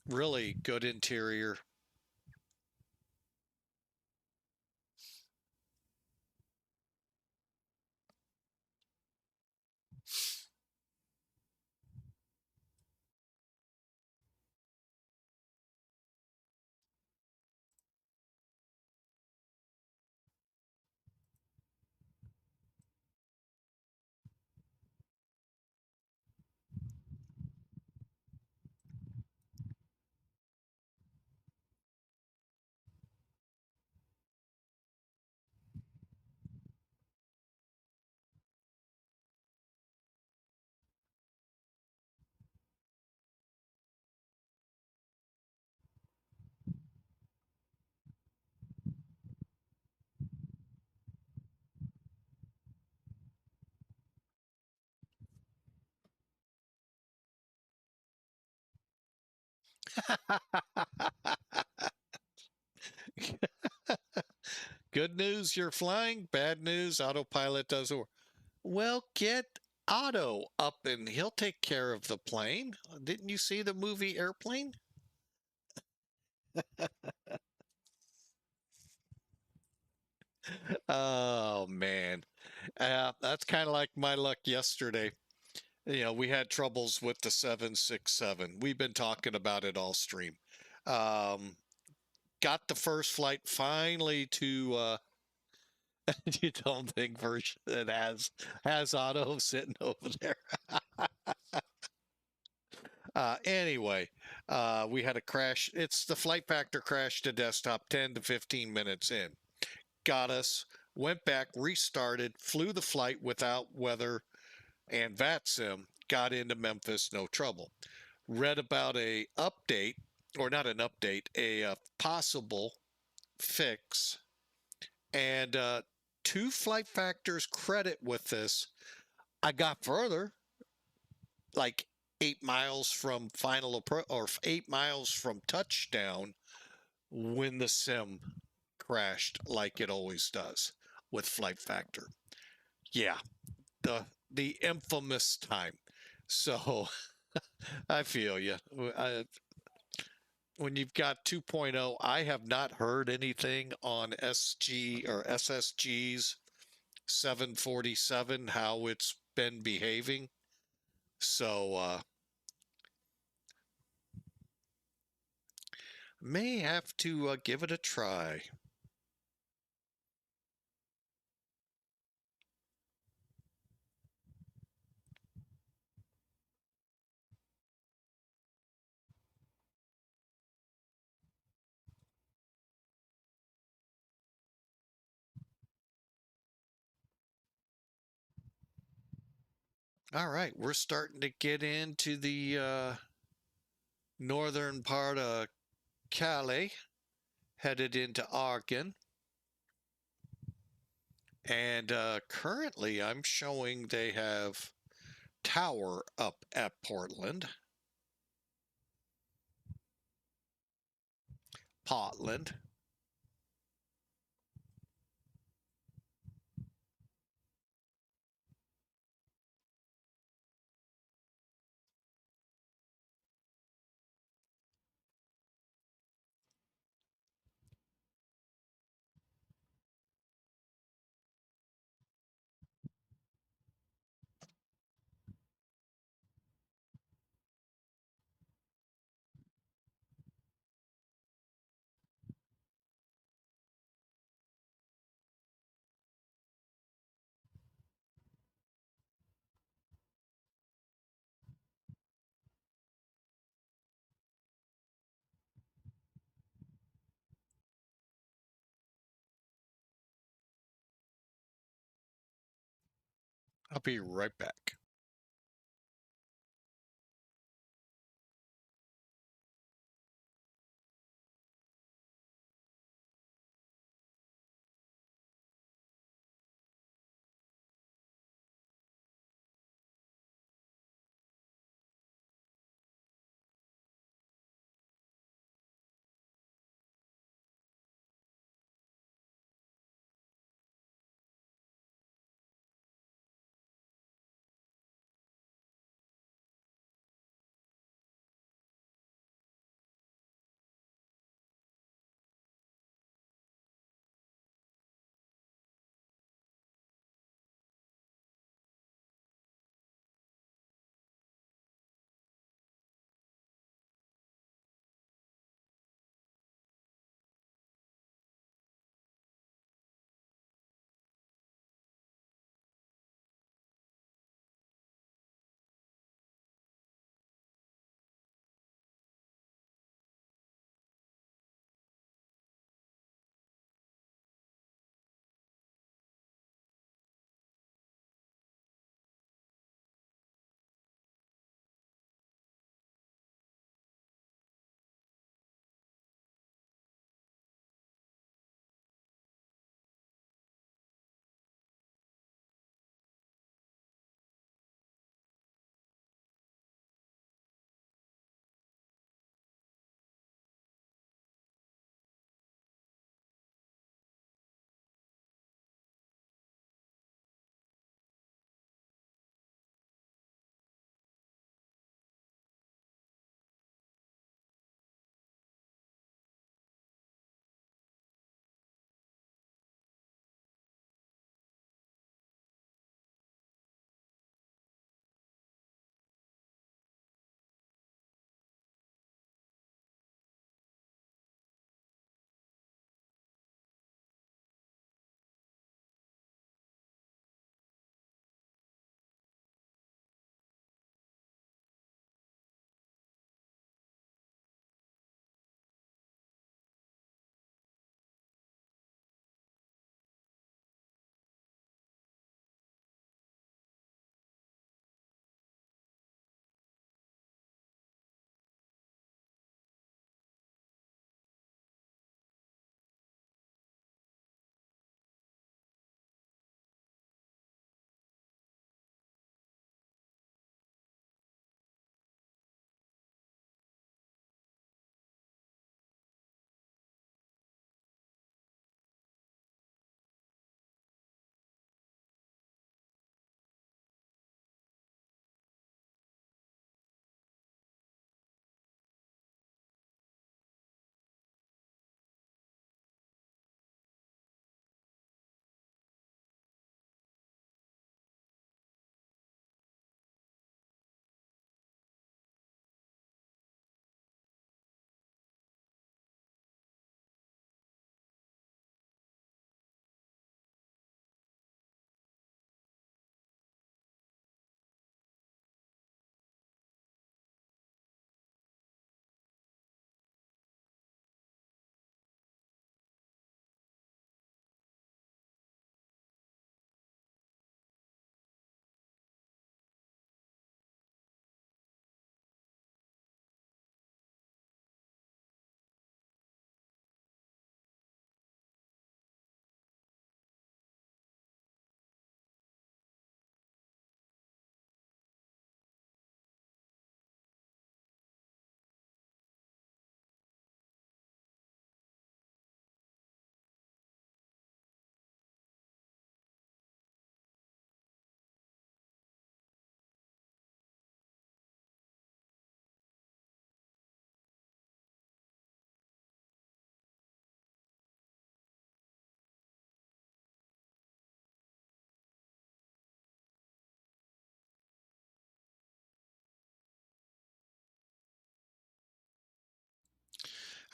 Really good interior. Good news, you're flying. Bad news, autopilot doesn't work. Well, get Otto up and he'll take care of the plane. Didn't you see the movie Airplane? Oh, man. That's kind of like my luck yesterday. You know, we had troubles with the 767. We've been talking about it all stream. Um, got the first flight finally to you don't think version that has Otto sitting over there. Anyway, we had a crash. It's the flight factor crash to desktop 10 to 15 minutes in. Got us, went back, restarted, flew the flight without weather and VATSIM, got into Memphis, no trouble. Read about a update, or not an update, a possible fix, and two flight factors credit with this. I got further, like 8 miles from final approach or 8 miles from touchdown, when the sim crashed like it always does with flight factor. Yeah, the infamous time. So I feel you. When you've got 2.0, I have not heard anything on SG or SSG's 747 how it's been behaving. So may have to give it a try. All right, we're starting to get into the northern part of Calais, headed into Oregon. And currently, I'm showing they have tower up at Portland. Portland. I'll be right back.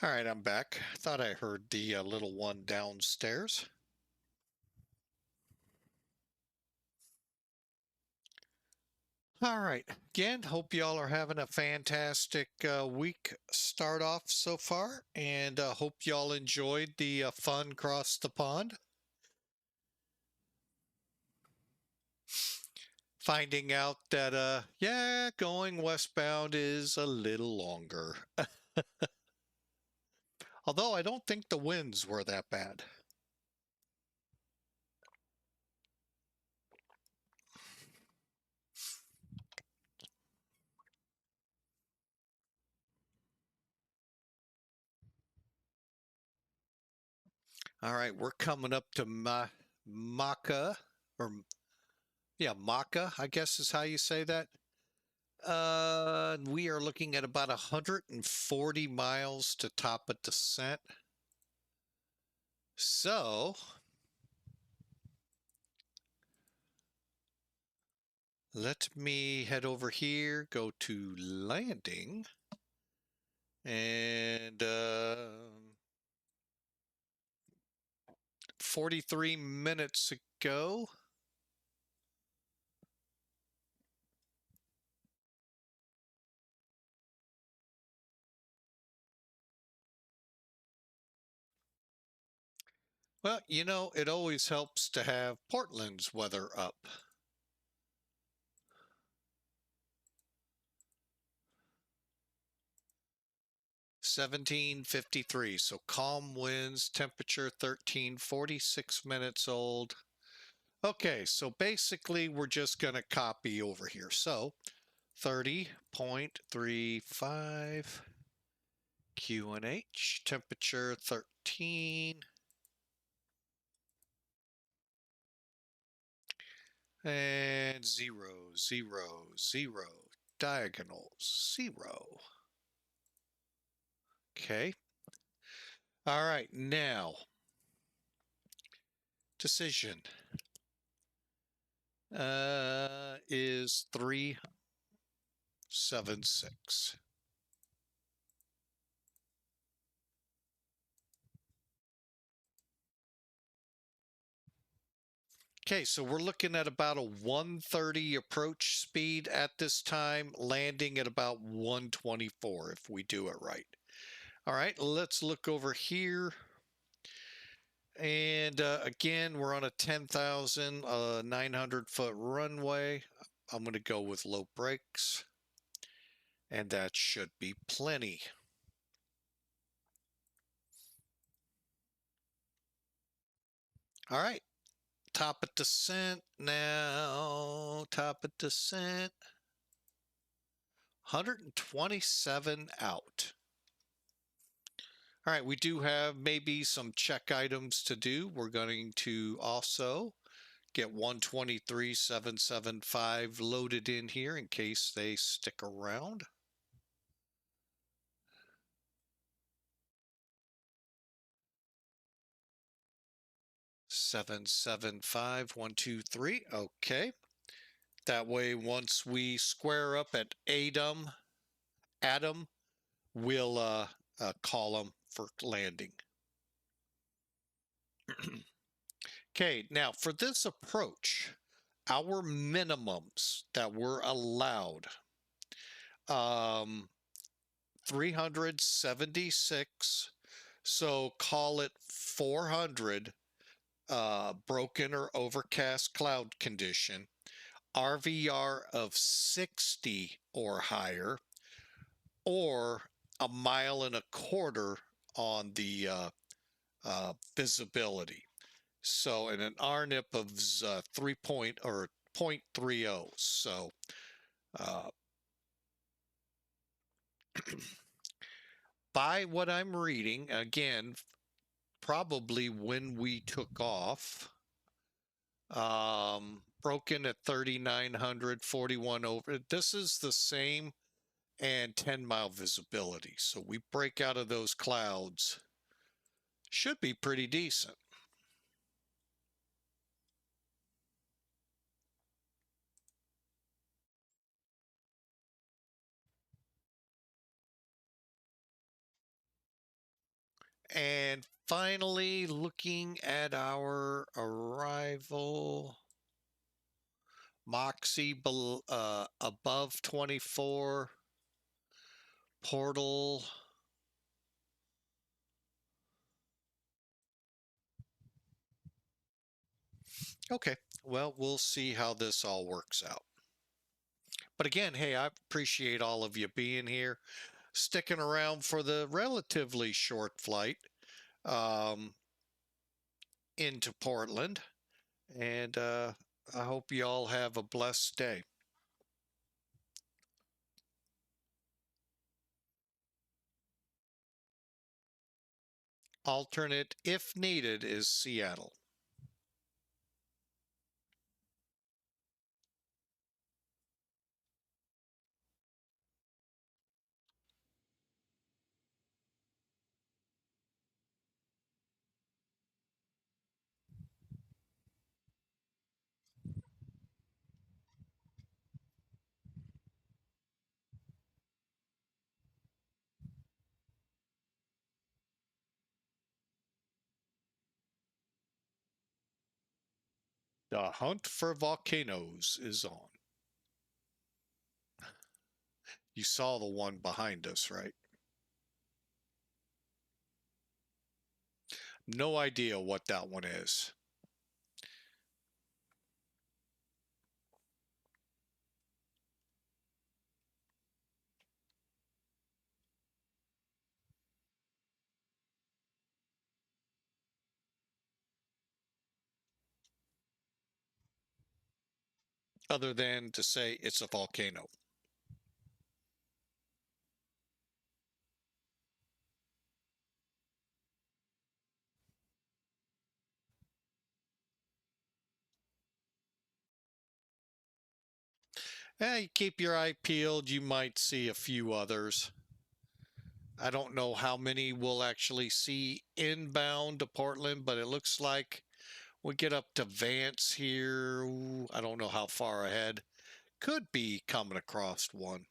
All right, I'm back. Thought I heard the little one downstairs. All right. Again, hope y'all are having a fantastic week start off so far, and hope y'all enjoyed the fun across the pond. Finding out that, yeah, going westbound is a little longer. Although I don't think the winds were that bad. All right, we're coming up to MACHU, or yeah, MACHU, I guess is how you say that. We are looking at about 140 miles to top a descent. So let me head over here, go to landing, and 43 minutes ago. Well, you know, it always helps to have Portland's weather up. (1753), so calm winds, temperature 1346 minutes old. Okay, so basically we're just going to copy over here. So 30.35 QNH, temperature 13, and 0, 0, 0, diagonals 0. Okay. All right, now decision is 376. Okay, so we're looking at about a 130 approach speed at this time, landing at about 124 if we do it right. All right, let's look over here. And again, we're on a 10,900 foot runway. I'm going to go with low brakes, and that should be plenty. All right, top of descent now, top of descent. 127 out. All right, we do have maybe some check items to do. We're going to also get 123,775 loaded in here in case they stick around. Seven, seven, five, 1, 2, 3. Okay. That way, once we square up at Adam, we'll call them for landing. Okay, now for this approach, our minimums that were allowed, 376, so call it 400 broken or overcast cloud condition, RVR of 60 or higher, or 1.25 miles on the visibility. So, and an RNIP of 0.30. So, by what I'm reading, again, probably when we took off, broken at 3,900, 41 over. This is the same and 10-mile visibility. So we break out of those clouds. Should be pretty decent. And finally, looking at our arrival, MACHU above 24, portal. Okay, well, we'll see how this all works out. But again, hey, I appreciate all of you being here, sticking around for the relatively short flight into Portland. And I hope you all have a blessed day. Alternate, if needed, is Seattle. The hunt for volcanoes is on. You saw the one behind us, right? No idea what that one is. Other than to say it's a volcano. You keep your eye peeled, you might see a few others. I don't know how many we'll actually see inbound to Portland, but it looks like we get up to Vance here. Ooh, I don't know how far ahead. Could be coming across one.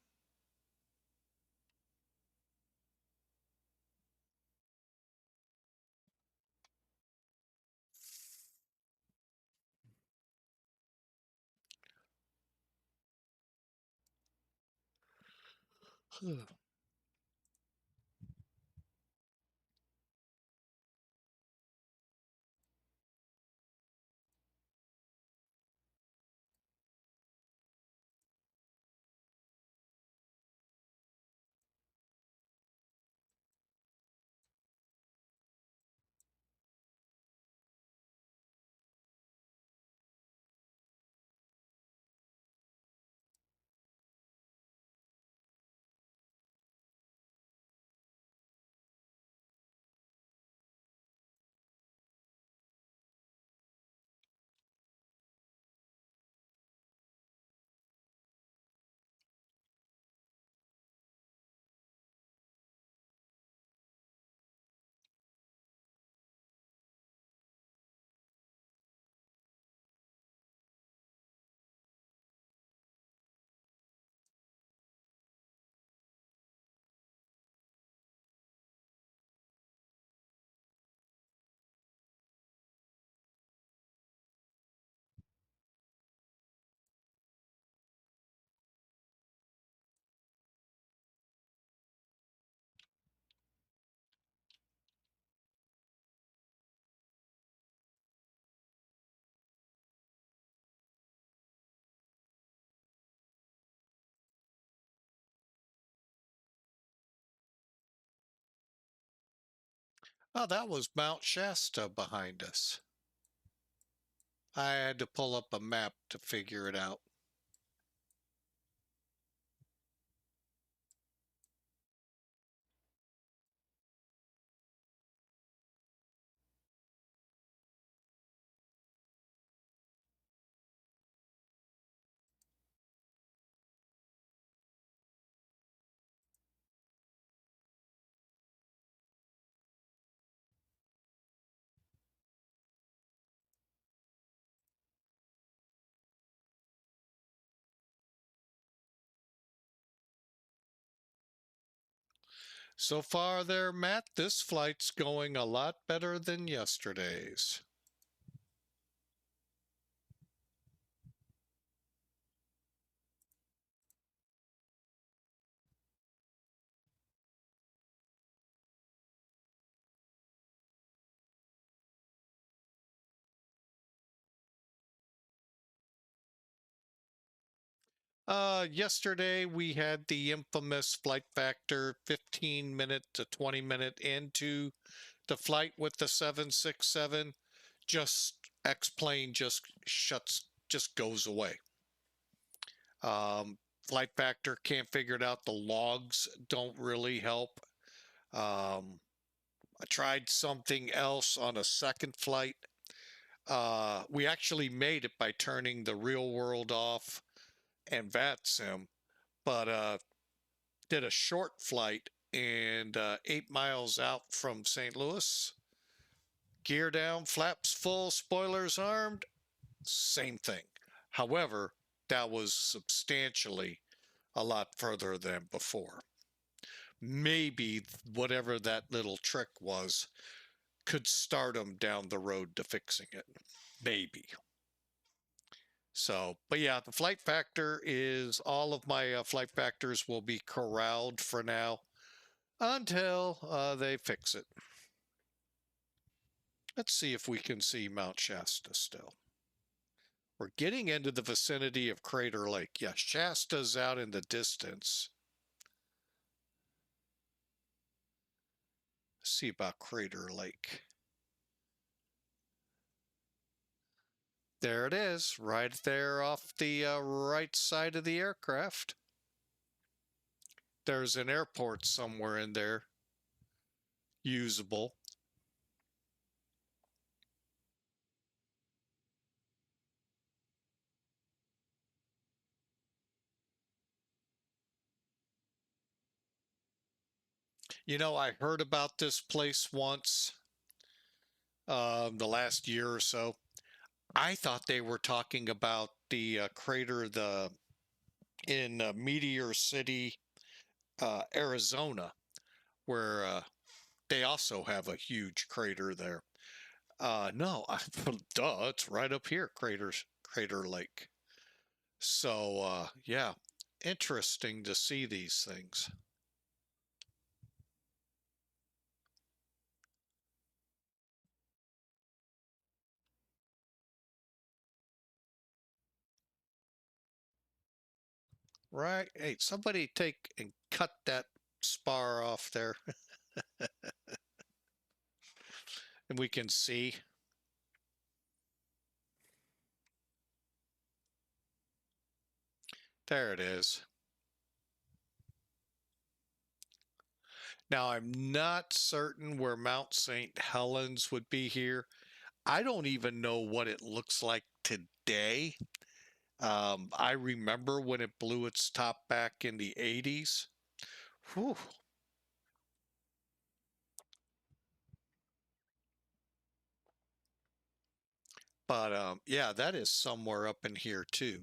Oh, that was Mount Shasta behind us. I had to pull up a map to figure it out. So far there, Matt, this flight's going a lot better than yesterday's. Yesterday we had the infamous flight factor 15-minute to 20-minute into the flight with the 767. Just X-plane just goes away. Flight factor can't figure it out. The logs don't really help. I tried something else on a second flight. We actually made it by turning the real world off and VATSIM, but did a short flight and 8 miles out from St. Louis. Gear down, flaps full, spoilers armed, same thing. However, that was substantially a lot further than before. Maybe whatever that little trick was could start them down the road to fixing it. Maybe. So, but yeah, the flight factor is all of my flight factors will be corralled for now until they fix it. Let's see if we can see Mount Shasta still. We're getting into the vicinity of Crater Lake. Yes, Shasta's out in the distance. Let's see about Crater Lake. There it is, right there off the right side of the aircraft. There's an airport somewhere in there, usable. You know, I heard about this place once, the last year or so. I thought they were talking about the crater in Meteor City, Arizona, where they also have a huge crater there. No, duh, it's right up here, Crater Lake. So, yeah, interesting to see these things. Right. Hey, somebody take and cut that spar off there and we can see. There it is. Now, I'm not certain where Mount St. Helens would be here. I don't even know what it looks like today. I remember when it blew its top back in the 80s. Whew. But yeah, that is somewhere up in here too.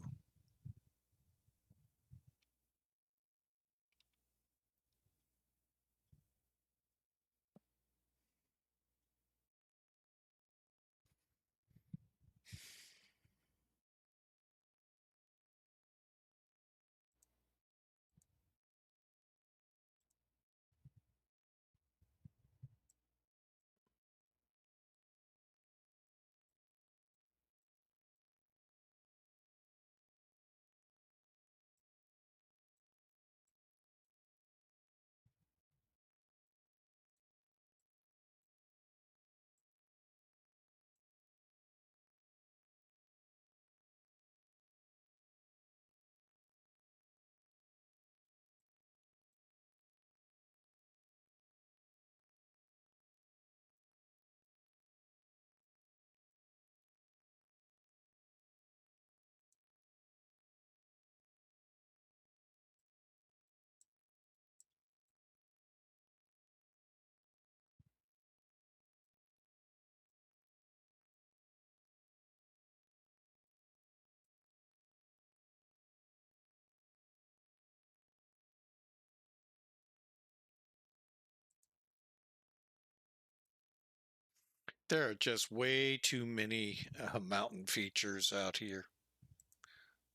There are just way too many mountain features out here.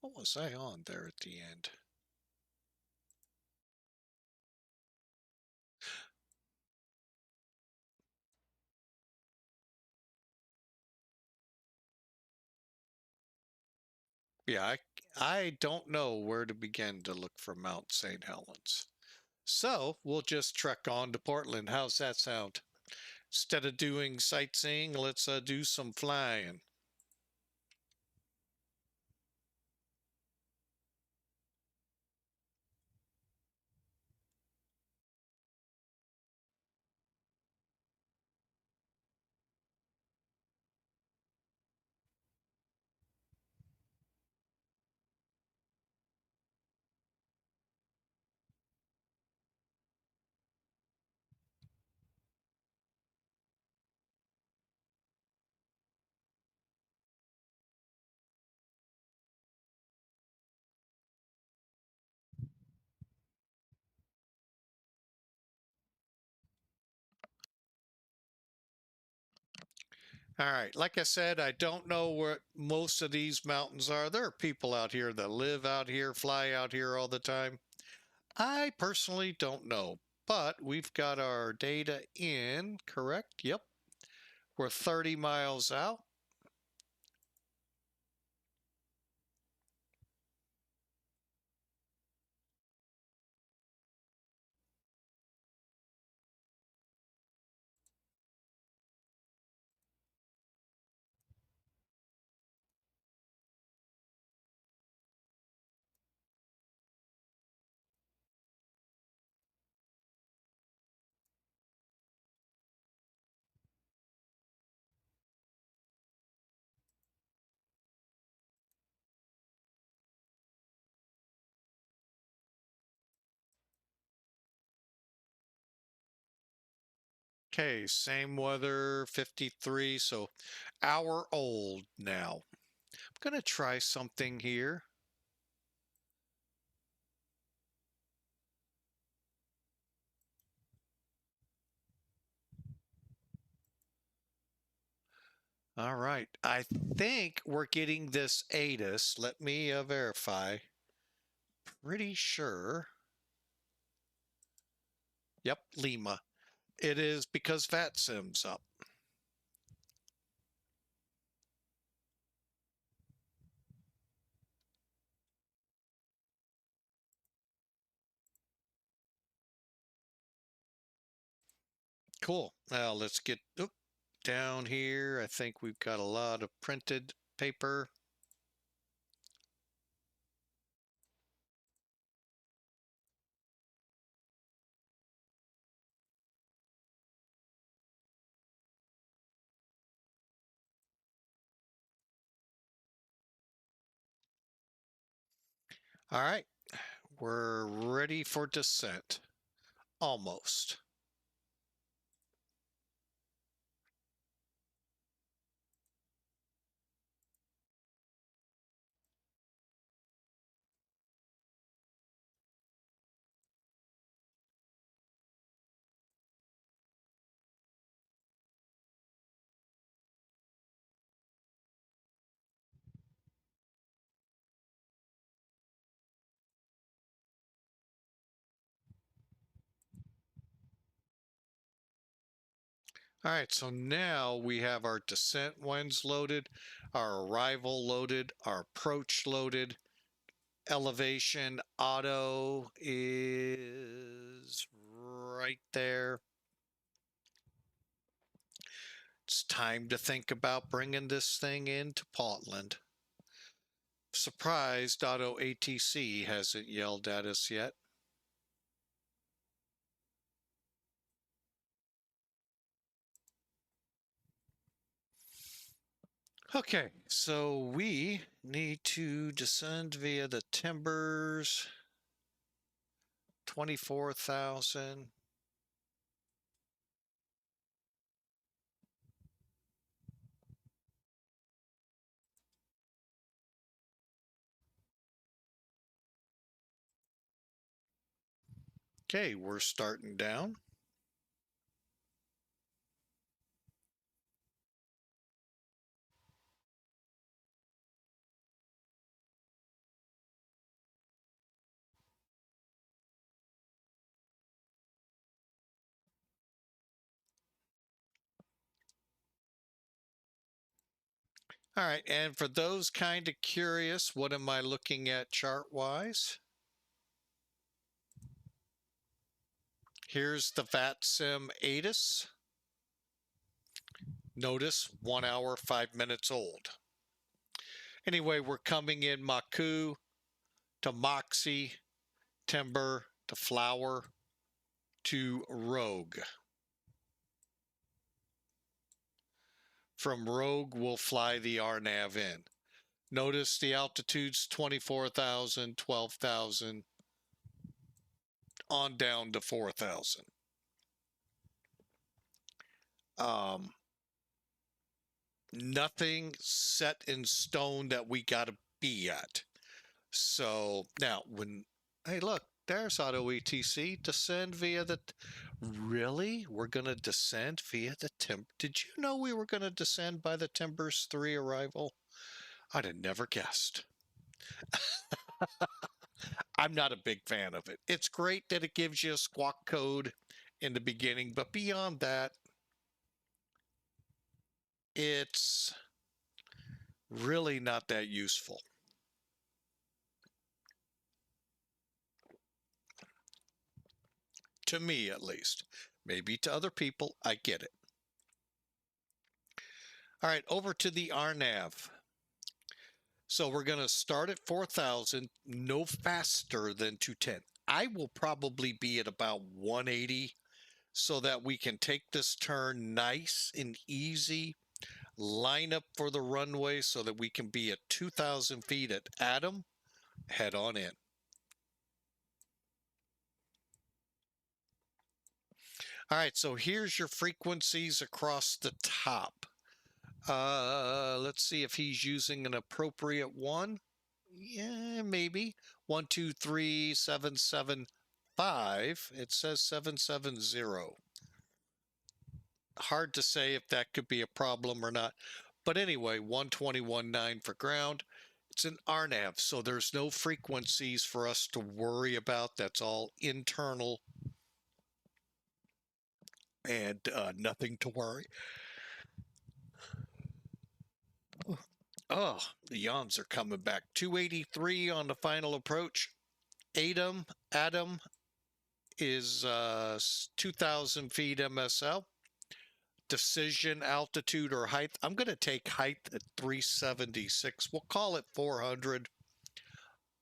What was I on there at the end? Yeah, I don't know where to begin to look for Mount St. Helens. So we'll just trek on to Portland. How's that sound? Instead of doing sightseeing, let's do some flying. All right, like I said, I don't know where most of these mountains are. There are people out here that live out here, fly out here all the time. I personally don't know, but we've got our data in, correct? Yep. We're 30 miles out. Okay, same weather, 53, so hour old now. I'm going to try something here. All right, I think we're getting this ATIS. Let me verify. Pretty sure. Yep, Lima. It is because VATSIM's up. Cool. Now let's get down here. I think we've got a lot of printed paper. All right, we're ready for descent. Almost. All right, so now we have our descent winds loaded, our arrival loaded, our approach loaded. Elevation auto is right there. It's time to think about bringing this thing into Portland. Surprised Auto ATC hasn't yelled at us yet. Okay, so we need to descend via the timbers. 24,000. Okay, we're starting down. All right, and for those kind of curious, what am I looking at chart-wise? Here's the VATSIM ATIS. Notice 1 hour, 5 minutes old. Anyway, we're coming in MACHU to Moxie, Timber to Flower to Rogue. From Rogue, we'll fly the RNAV in. Notice the altitude's 24,000, 12,000, on down to 4,000. Nothing set in stone that we got to be at. So now hey, look, there's Auto ETC, descend via the, really? We're going to descend via the did you know we were going to descend by the Timbers 3 arrival? I'd have never guessed. I'm not a big fan of it. It's great that it gives you a squawk code in the beginning, but beyond that, it's really not that useful. To me, at least. Maybe to other people, I get it. All right, over to the RNAV. So we're going to start at 4,000, no faster than 210. I will probably be at about 180 so that we can take this turn nice and easy, line up for the runway so that we can be at 2,000 feet at Adam, head on in. All right, so here's your frequencies across the top. Let's see if he's using an appropriate one. Yeah, maybe. 1, 2, 3, 7, 7, 5. It says 770. Hard to say if that could be a problem or not. But anyway, 121.9 for ground. It's an RNAV, so there's no frequencies for us to worry about. That's all internal and nothing to worry. Oh, the yawns are coming back. 283 on the final approach. Adam is 2,000 feet MSL. Decision altitude or height. I'm going to take height at 376. We'll call it 400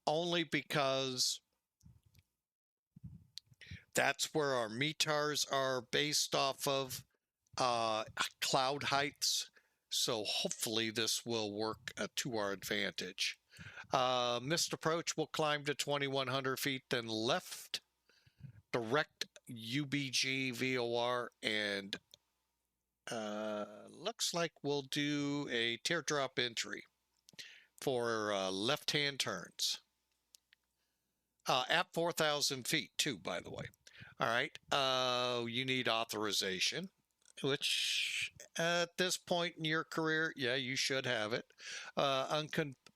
only because that's where our METARs are based off of cloud heights. So hopefully this will work to our advantage. Missed approach, we'll climb to 2,100 feet, then left, direct UBG VOR, and looks like we'll do a teardrop entry for left-hand turns. At 4,000 feet too, by the way. All right, you need authorization, which at this point in your career, yeah, you should have it.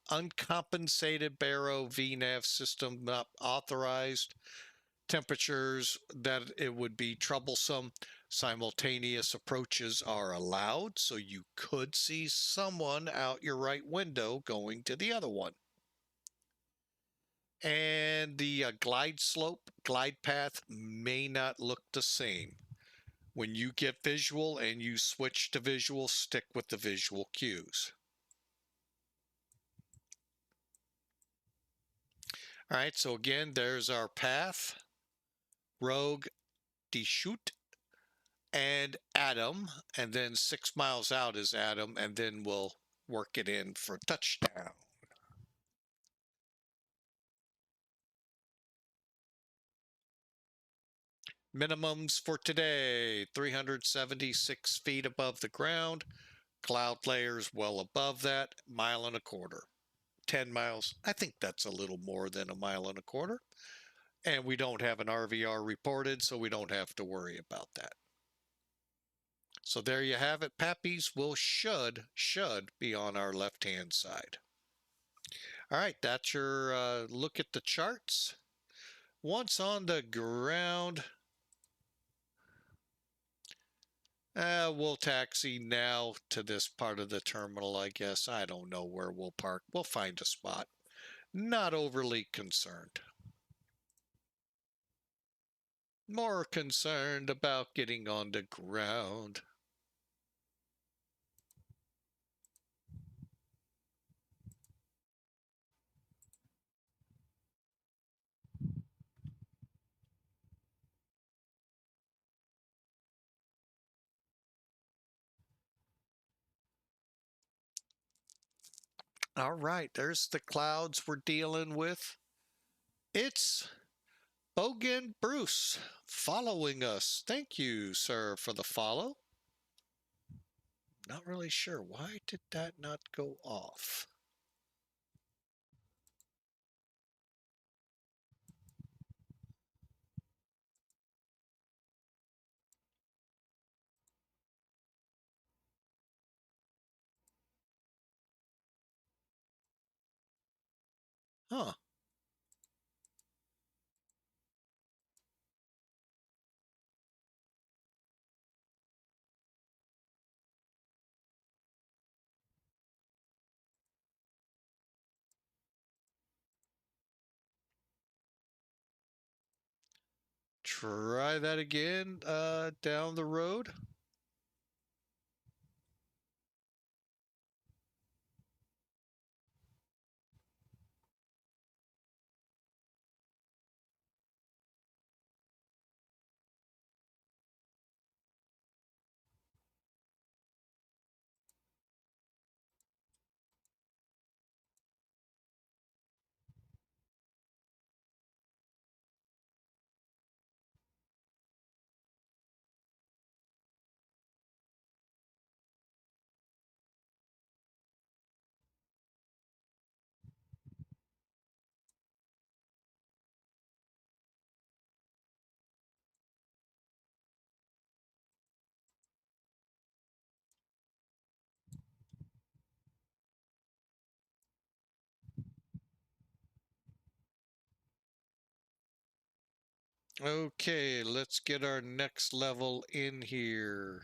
Uncompensated Barrow VNAV system not authorized. Temperatures that it would be troublesome. Simultaneous approaches are allowed, so you could see someone out your right window going to the other one. And the glide slope, glide path may not look the same. When you get visual and you switch to visual, stick with the visual cues. All right, so again, there's our path. Rogue, Deschute, and Adam, and then 6 miles out is Adam, and then we'll work it in for touchdown. Minimums for today, 376 feet above the ground, cloud layers well above that, 1.25 miles, 10 miles. I think that's a little more than 1.25 miles. And we don't have an RVR reported, so we don't have to worry about that. So there you have it. Pappies will should be on our left-hand side. All right, that's your look at the charts. Once on the ground, We'll taxi now to this part of the terminal, I guess. I don't know where we'll park. We'll find a spot. Not overly concerned. More concerned about getting on the ground. All right, there's the clouds we're dealing with. It's Bogan Bruce following us. Thank you, sir, for the follow. Not really sure. Why did that not go off? Huh. Try that again down the road. Okay, let's get our next level in here.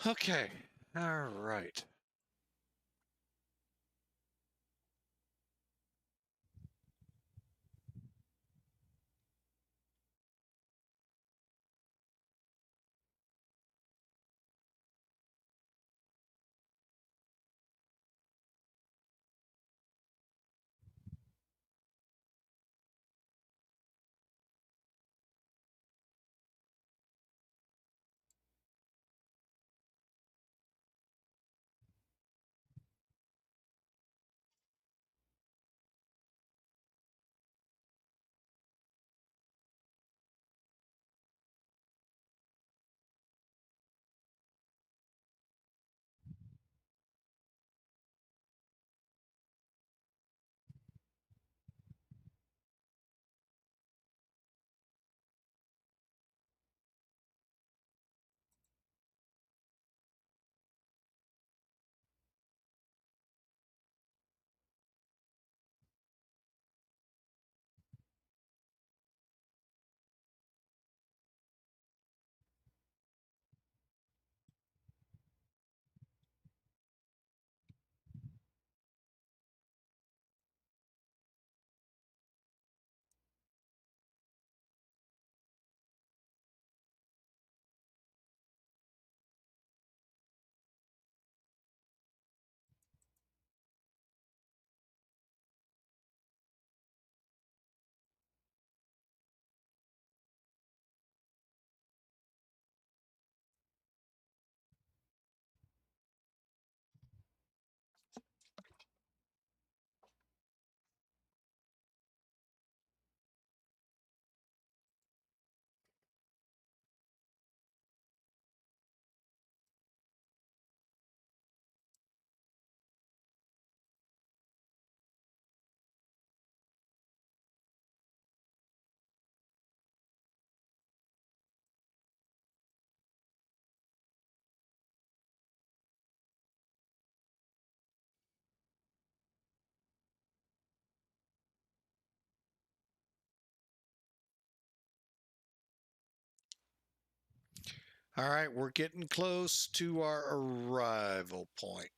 Okay, all right. All right, we're getting close to our arrival point.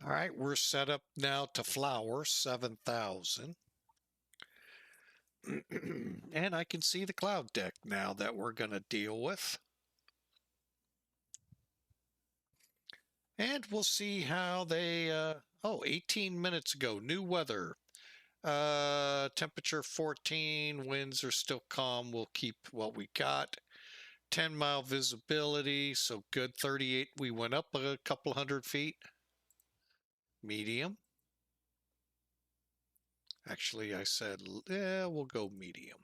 All right, we're set up now to flower 7,000. And I can see the cloud deck now that we're going to deal with. And we'll see how they, 18 minutes ago, new weather. Temperature 14, winds are still calm. We'll keep what we got. 10-mile visibility, so good. 38, we went up a couple hundred feet. Medium. Actually, I said, we'll go medium.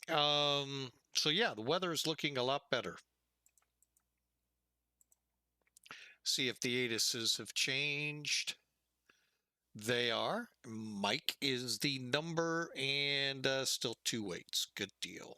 So yeah, the weather is looking a lot better. See if the ATISs have changed. They are. Mike is the number and still 2 weights. Good deal.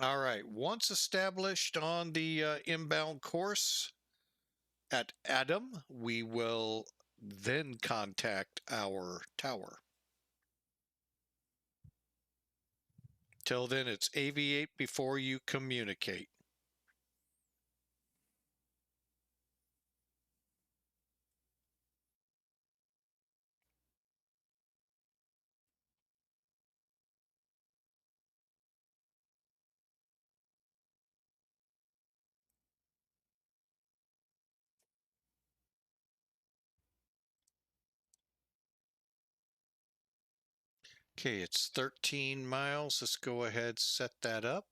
All right, once established on the inbound course at Adam, we will then contact our tower. Till then, it's aviate before you communicate. Okay, it's 13 miles. Let's go ahead, set that up.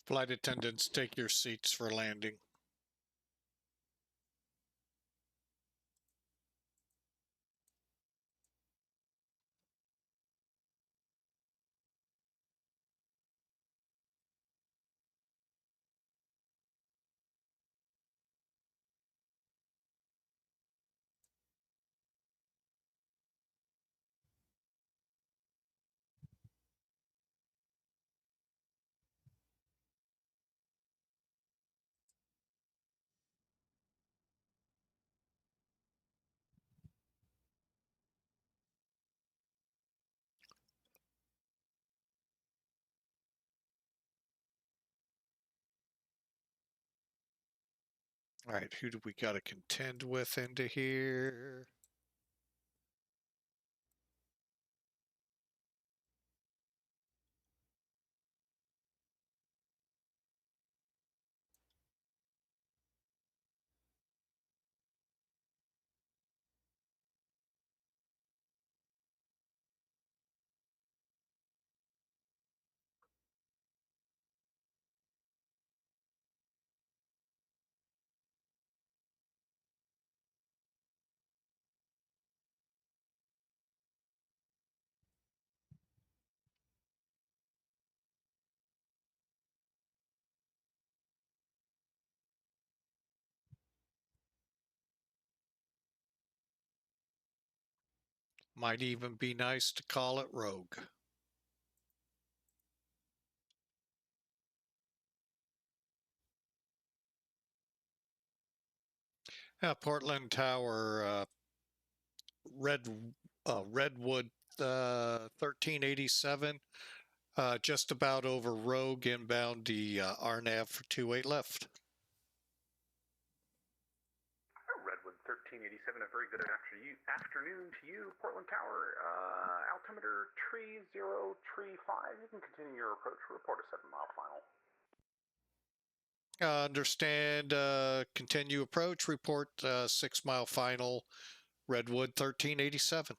Flight attendants, take your seats for landing. All right, who do we got to contend with into here? Might even be nice to call it rogue. Portland Tower, Redwood 1387, just about over Rogue inbound the RNAV for 28 left. Redwood 1387, a very good afternoon to you. Portland Tower, altimeter tree 0, tree 5. You can continue your approach. Report a 7-mile final. Understand, continue approach, report 6-mile final, Redwood 1387.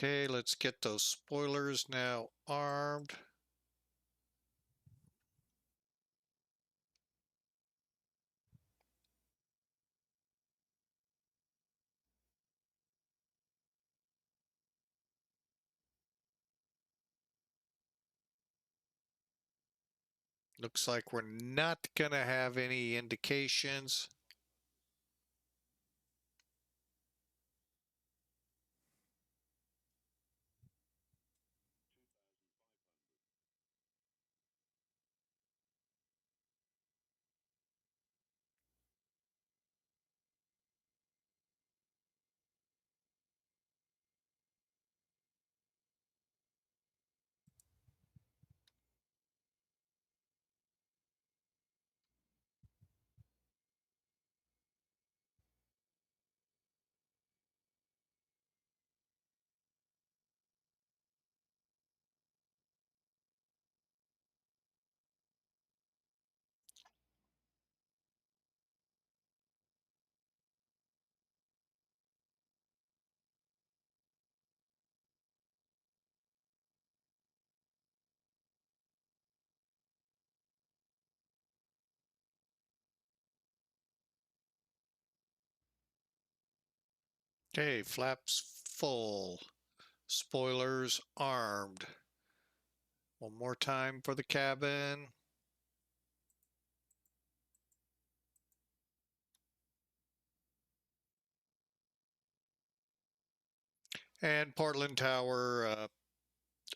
Okay, let's get those spoilers now armed. Looks like we're not gonna have any indications. Okay, flaps full, spoilers armed. One more time for the cabin. And Portland Tower,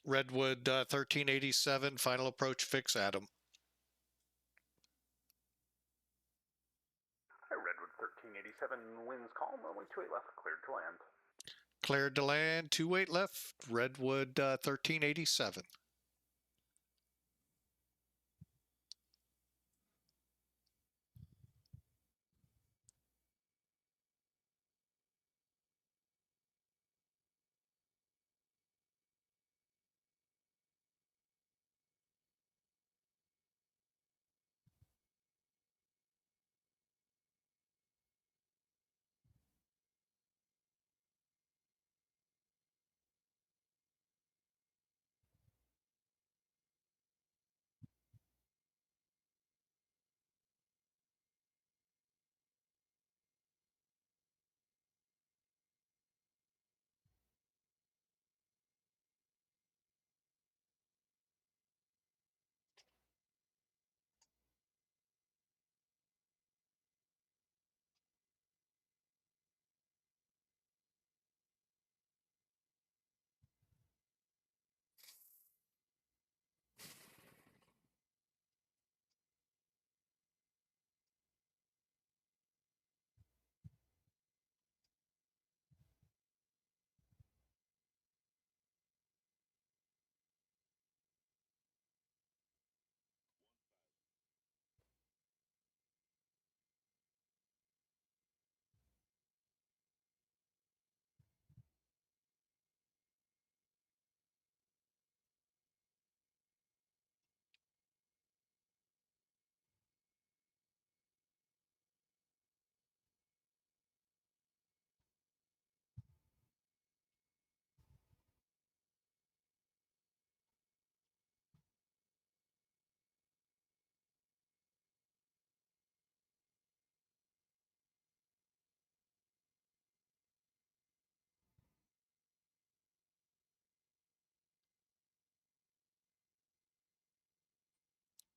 Redwood 1387, final approach fix, Adam. Hi, Redwood 1387, winds calm, runway 28 left, cleared to land. Cleared to land, 28 left, Redwood 1387.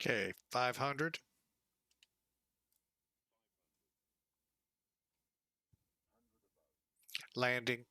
Okay, 500. Landing.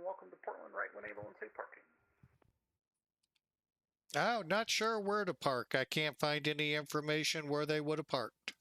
welcome to Portland, right when able and safe parking. Oh, not sure where to park. I can't find any information where they would have parked.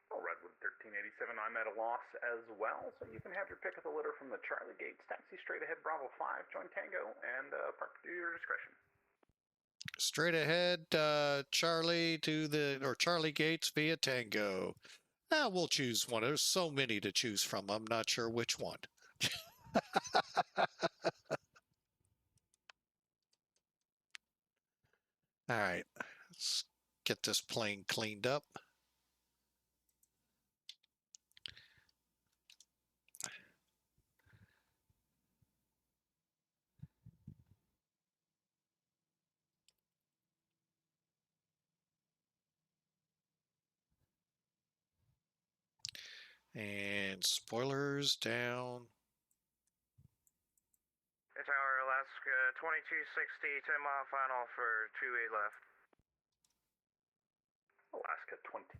Well, Redwood 1387, I'm at a loss as well, so you can have your pick of the litter from the Charlie Gates. Taxi straight ahead, Bravo 5, join Tango, and park to your discretion. Straight ahead, Charlie Charlie Gates via Tango. We'll choose one. There's so many to choose from. I'm not sure which one. All right, let's get this plane cleaned up. And spoilers down. Tower, Alaska 2260, 10-mile final for 28 left. Alaska 20.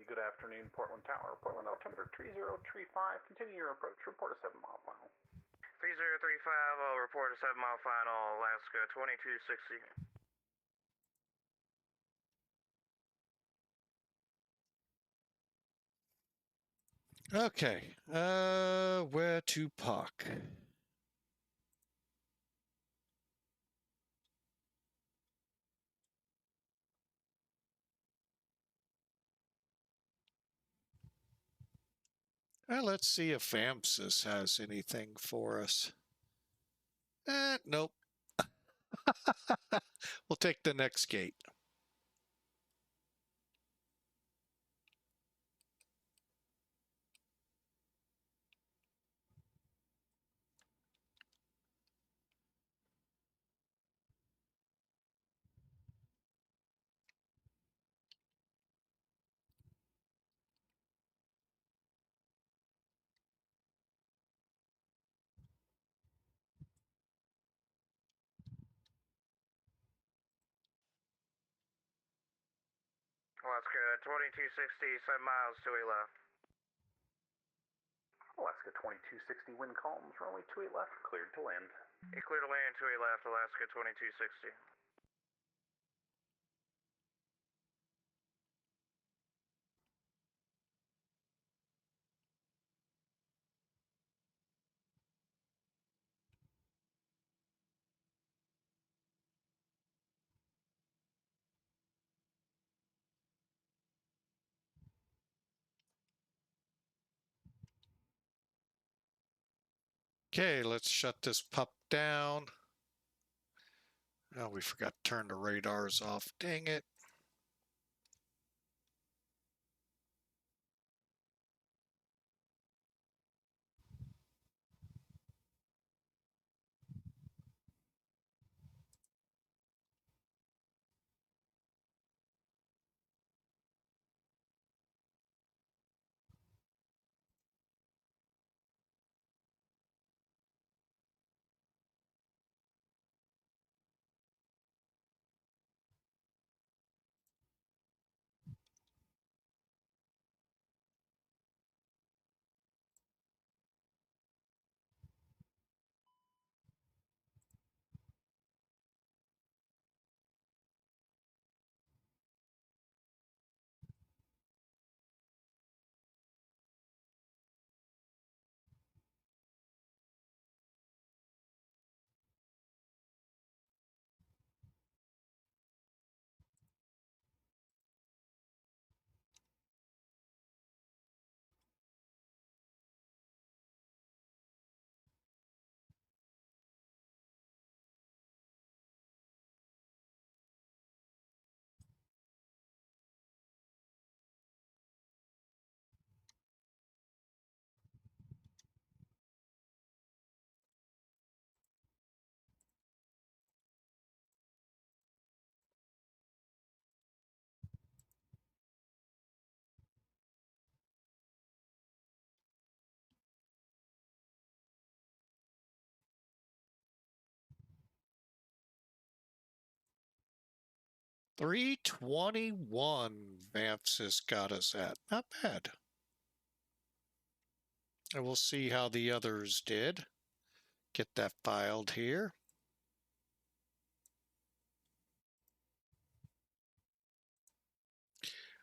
Good afternoon, Portland Tower. Portland altimeter 3035. Continue your approach. Report a 7-mile final. 3035, I'll report a 7-mile final, Alaska 2260. Okay, where to park? Let's see if FAMSIS has anything for us. Nope. We'll take the next gate. Alaska 2260, 7 miles to 8 left. Alaska 2260, wind calms, runway 28 left, cleared to land. Clear to land, 28 left, Alaska 2260. Okay, let's shut this pup down. Oh, we forgot to turn the radars off. Dang it. 321 VATSIM got us at. Not bad. And we'll see how the others did. Get that filed here.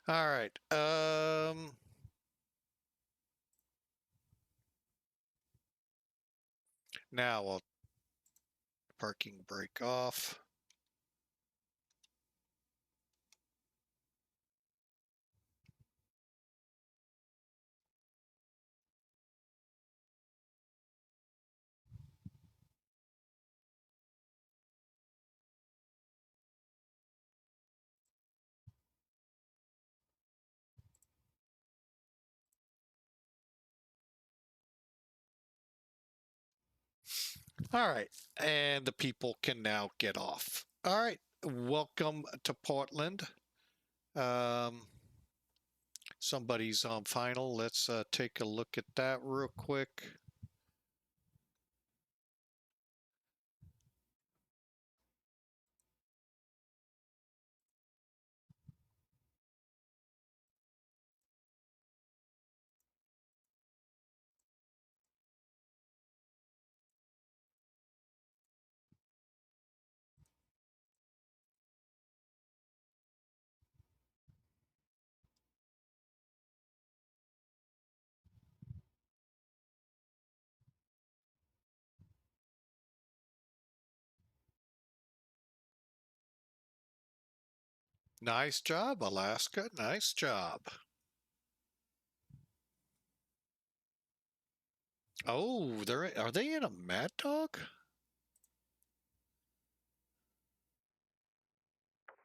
All right. Now I'll parking brake off. All right, and the people can now get off. All right, welcome to Portland. Somebody's on final. Let's take a look at that real quick. Nice job, Alaska. Nice job. Oh, are they in a Mad Dog?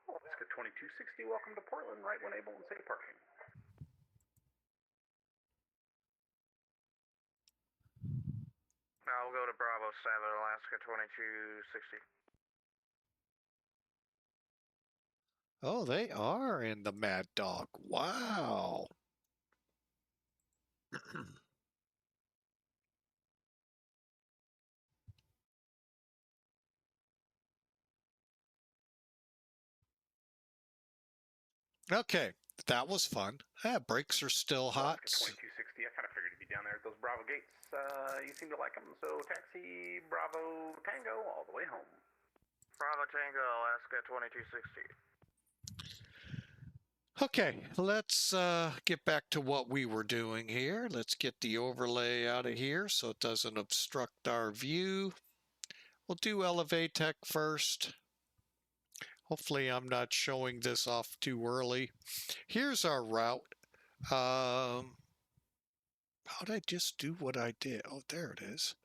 Alaska 2260, welcome to Portland, right when able and safe parking. I'll go to Bravo 7, Alaska 2260. Oh, they are in the Mad Dog. Wow. Okay, that was fun. Yeah, brakes are still hot. Alaska 2260, I kind of figured you'd be down there at those Bravo gates. You seem to like them, so taxi Bravo Tango all the way home. Bravo Tango, Alaska 2260. Okay, let's get back to what we were doing here. Let's get the overlay out of here so it doesn't obstruct our view. We'll do Elevatech first. Hopefully I'm not showing this off too early. Here's our route. How'd I just do what I did? Oh, there it is.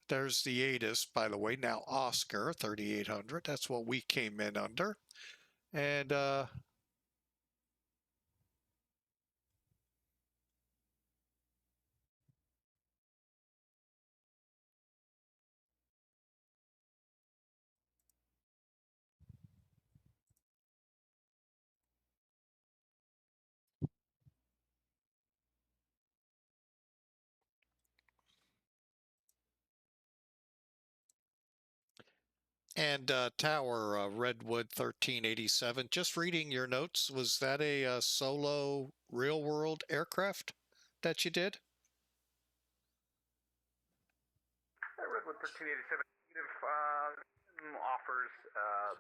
There's the ATIS, by the way. Now Oscar 3800. That's what we came in under. And Tower Redwood 1387. Just reading your notes, was that a solo real world aircraft that you did? Redwood 1387 offers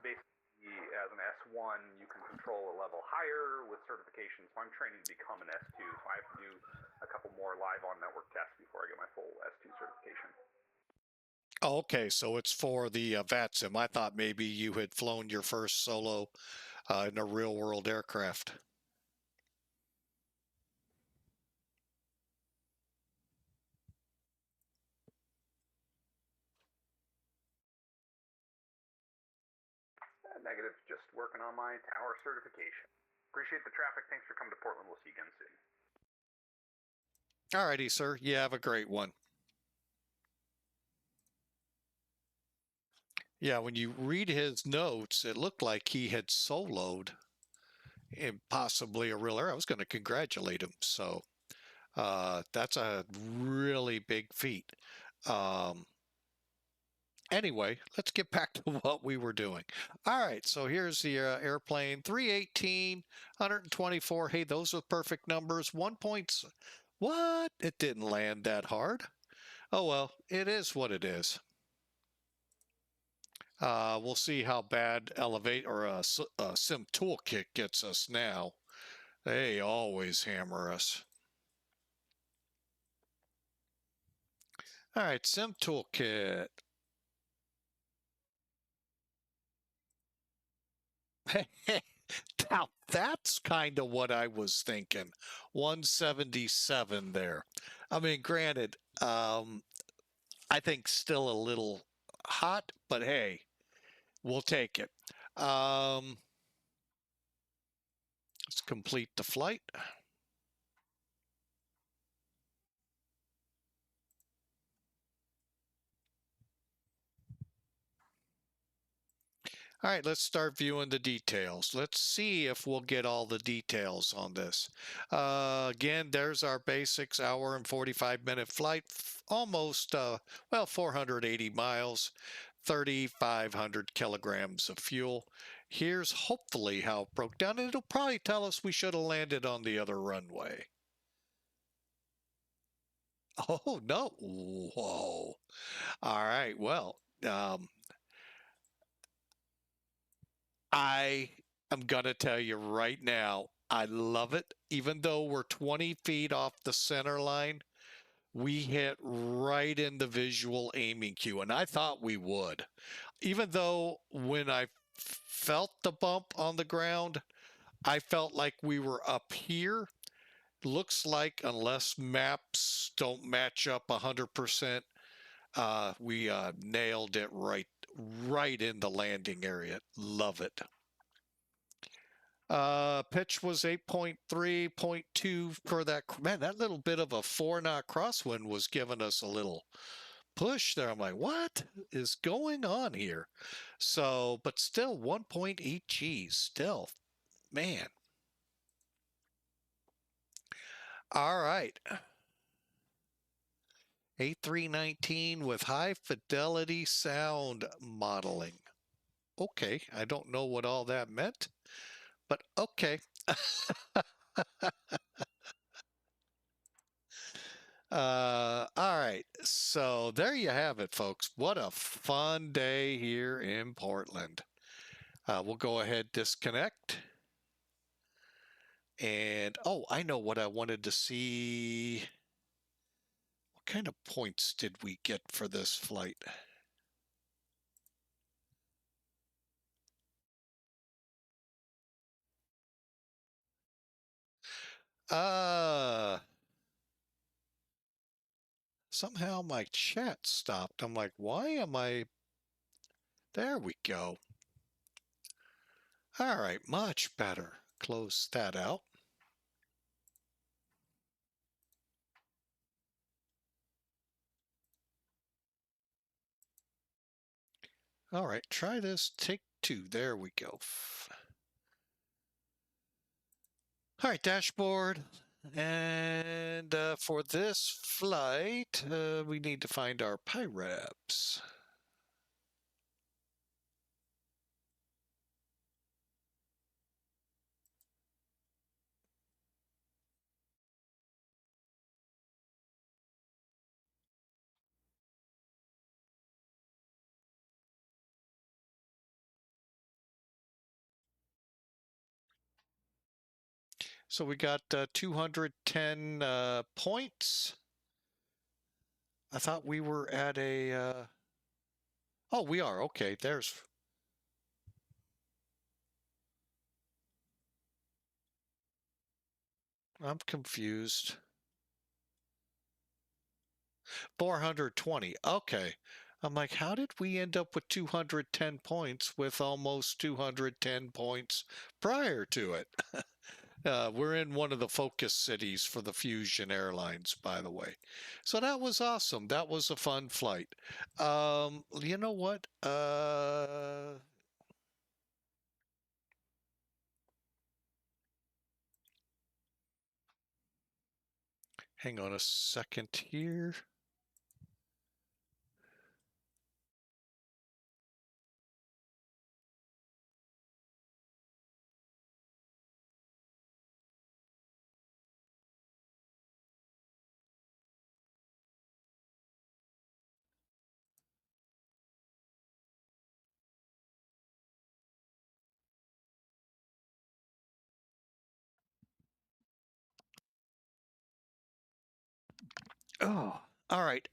basically as an S1 you can control a level higher with certification, so I'm training to become an S2, so I have to do a couple more live on network tests before I get my full S2 certification. Oh, okay, so it's for the VATSIM. I thought maybe you had flown your first solo in a real world aircraft. Negative, just working on my tower certification. Appreciate the traffic. Thanks for coming to Portland. We'll see you again soon. All righty, sir. You have a great one. Yeah, when you read his notes, it looked like he had soloed in possibly a real air. I was going to congratulate him. So that's a really big feat. Anyway, let's get back to what we were doing. All right, so here's the airplane, 318, 124. Hey, those are perfect numbers. 1 points. What? It didn't land that hard. Oh, well, it is what it is. We'll see how bad Elevate or Sim Toolkit gets us now. They always hammer us. All right, Sim Toolkit. Now that's kind of what I was thinking. 177 there. I mean, granted, I think still a little hot, but hey, we'll take it. Let's complete the flight. All right, let's start viewing the details. Let's see if we'll get all the details on this. Again, there's our basics, hour and 45-minute flight, almost, well, 480 miles, 3,500 kilograms of fuel. Here's hopefully how it broke down. It'll probably tell us we should have landed on the other runway. Oh, no. Whoa. All right, well, I am going to tell you right now, I love it. Even though we're 20 feet off the center line, we hit right in the visual aiming cue, and I thought we would. Even though when I felt the bump on the ground, I felt like we were up here. Looks like, unless maps don't match up 100%, we nailed it right in the landing area. Love it. Pitch was 8.3.2 for that. Man, that little bit of a 4-knot crosswind was giving us a little push there. I'm like, what is going on here? So, but still 1.8 G's still, man. All right. A319 with high fidelity sound modeling. Okay, I don't know what all that meant, but okay. All right, so there you have it, folks. What a fun day here in Portland. We'll go ahead, disconnect. And, oh, I know what I wanted to see. What kind of points did we get for this flight? Somehow my chat stopped. I'm like, why am I? There we go. All right, much better. Close that out. All right, try this. Take 2. There we go. All right, dashboard. And for this flight, we need to find our PIREPs. So we got 210 points. I thought we were at a... Oh, we are. Okay, there's... I'm confused. 420. Okay. I'm like, how did we end up with 210 points with almost 210 points prior to it? We're in one of the focus cities for the Fusion Airlines, by the way. So that was awesome. That was a fun flight. You know what? Hang on a second here. Oh, all right.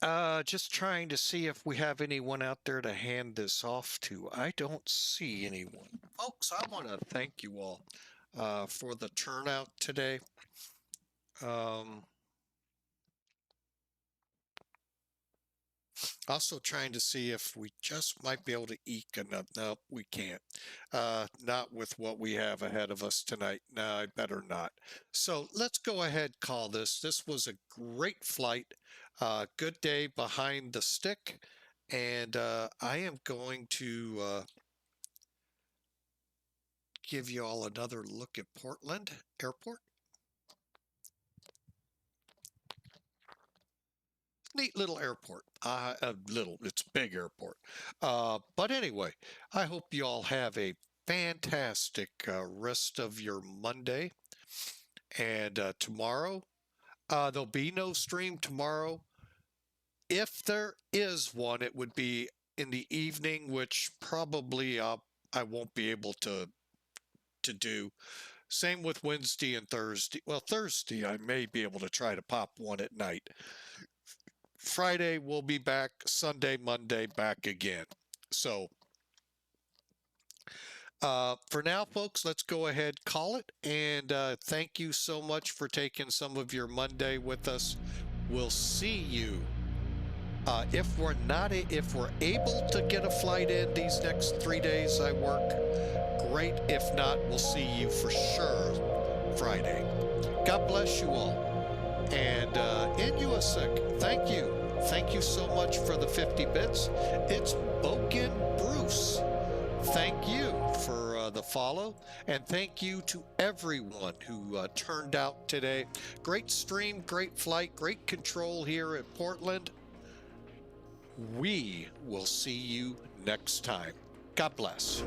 Just trying to see if we have anyone out there to hand this off to. I don't see anyone. Folks, I want to thank you all for the turnout today. Also trying to see if we just might be able to eke enough. No, we can't. Not with what we have ahead of us tonight. No, I better not. So let's go ahead, call this. This was a great flight. Good day behind the stick. And I am going to give you all another look at Portland Airport. Neat little airport. It's a big airport. But anyway, I hope you all have a fantastic rest of your Monday. And tomorrow, there'll be no stream tomorrow. If there is one, it would be in the evening, which probably I won't be able to do. Same with Wednesday and Thursday. Well, Thursday, I may be able to try to pop one at night. Friday, we'll be back. Sunday, Monday, back again. So for now, folks, let's go ahead, call it. And thank you so much for taking some of your Monday with us. We'll see you. If we're able to get a flight in these next 3 days I work, great. If not, we'll see you for sure Friday. God bless you all. And in you a sec. Thank you. Thank you so much for the 50 bits. It's Boken Bruce. Thank you for the follow. And thank you to everyone who turned out today. Great stream, great flight, great control here at Portland. We will see you next time. God bless.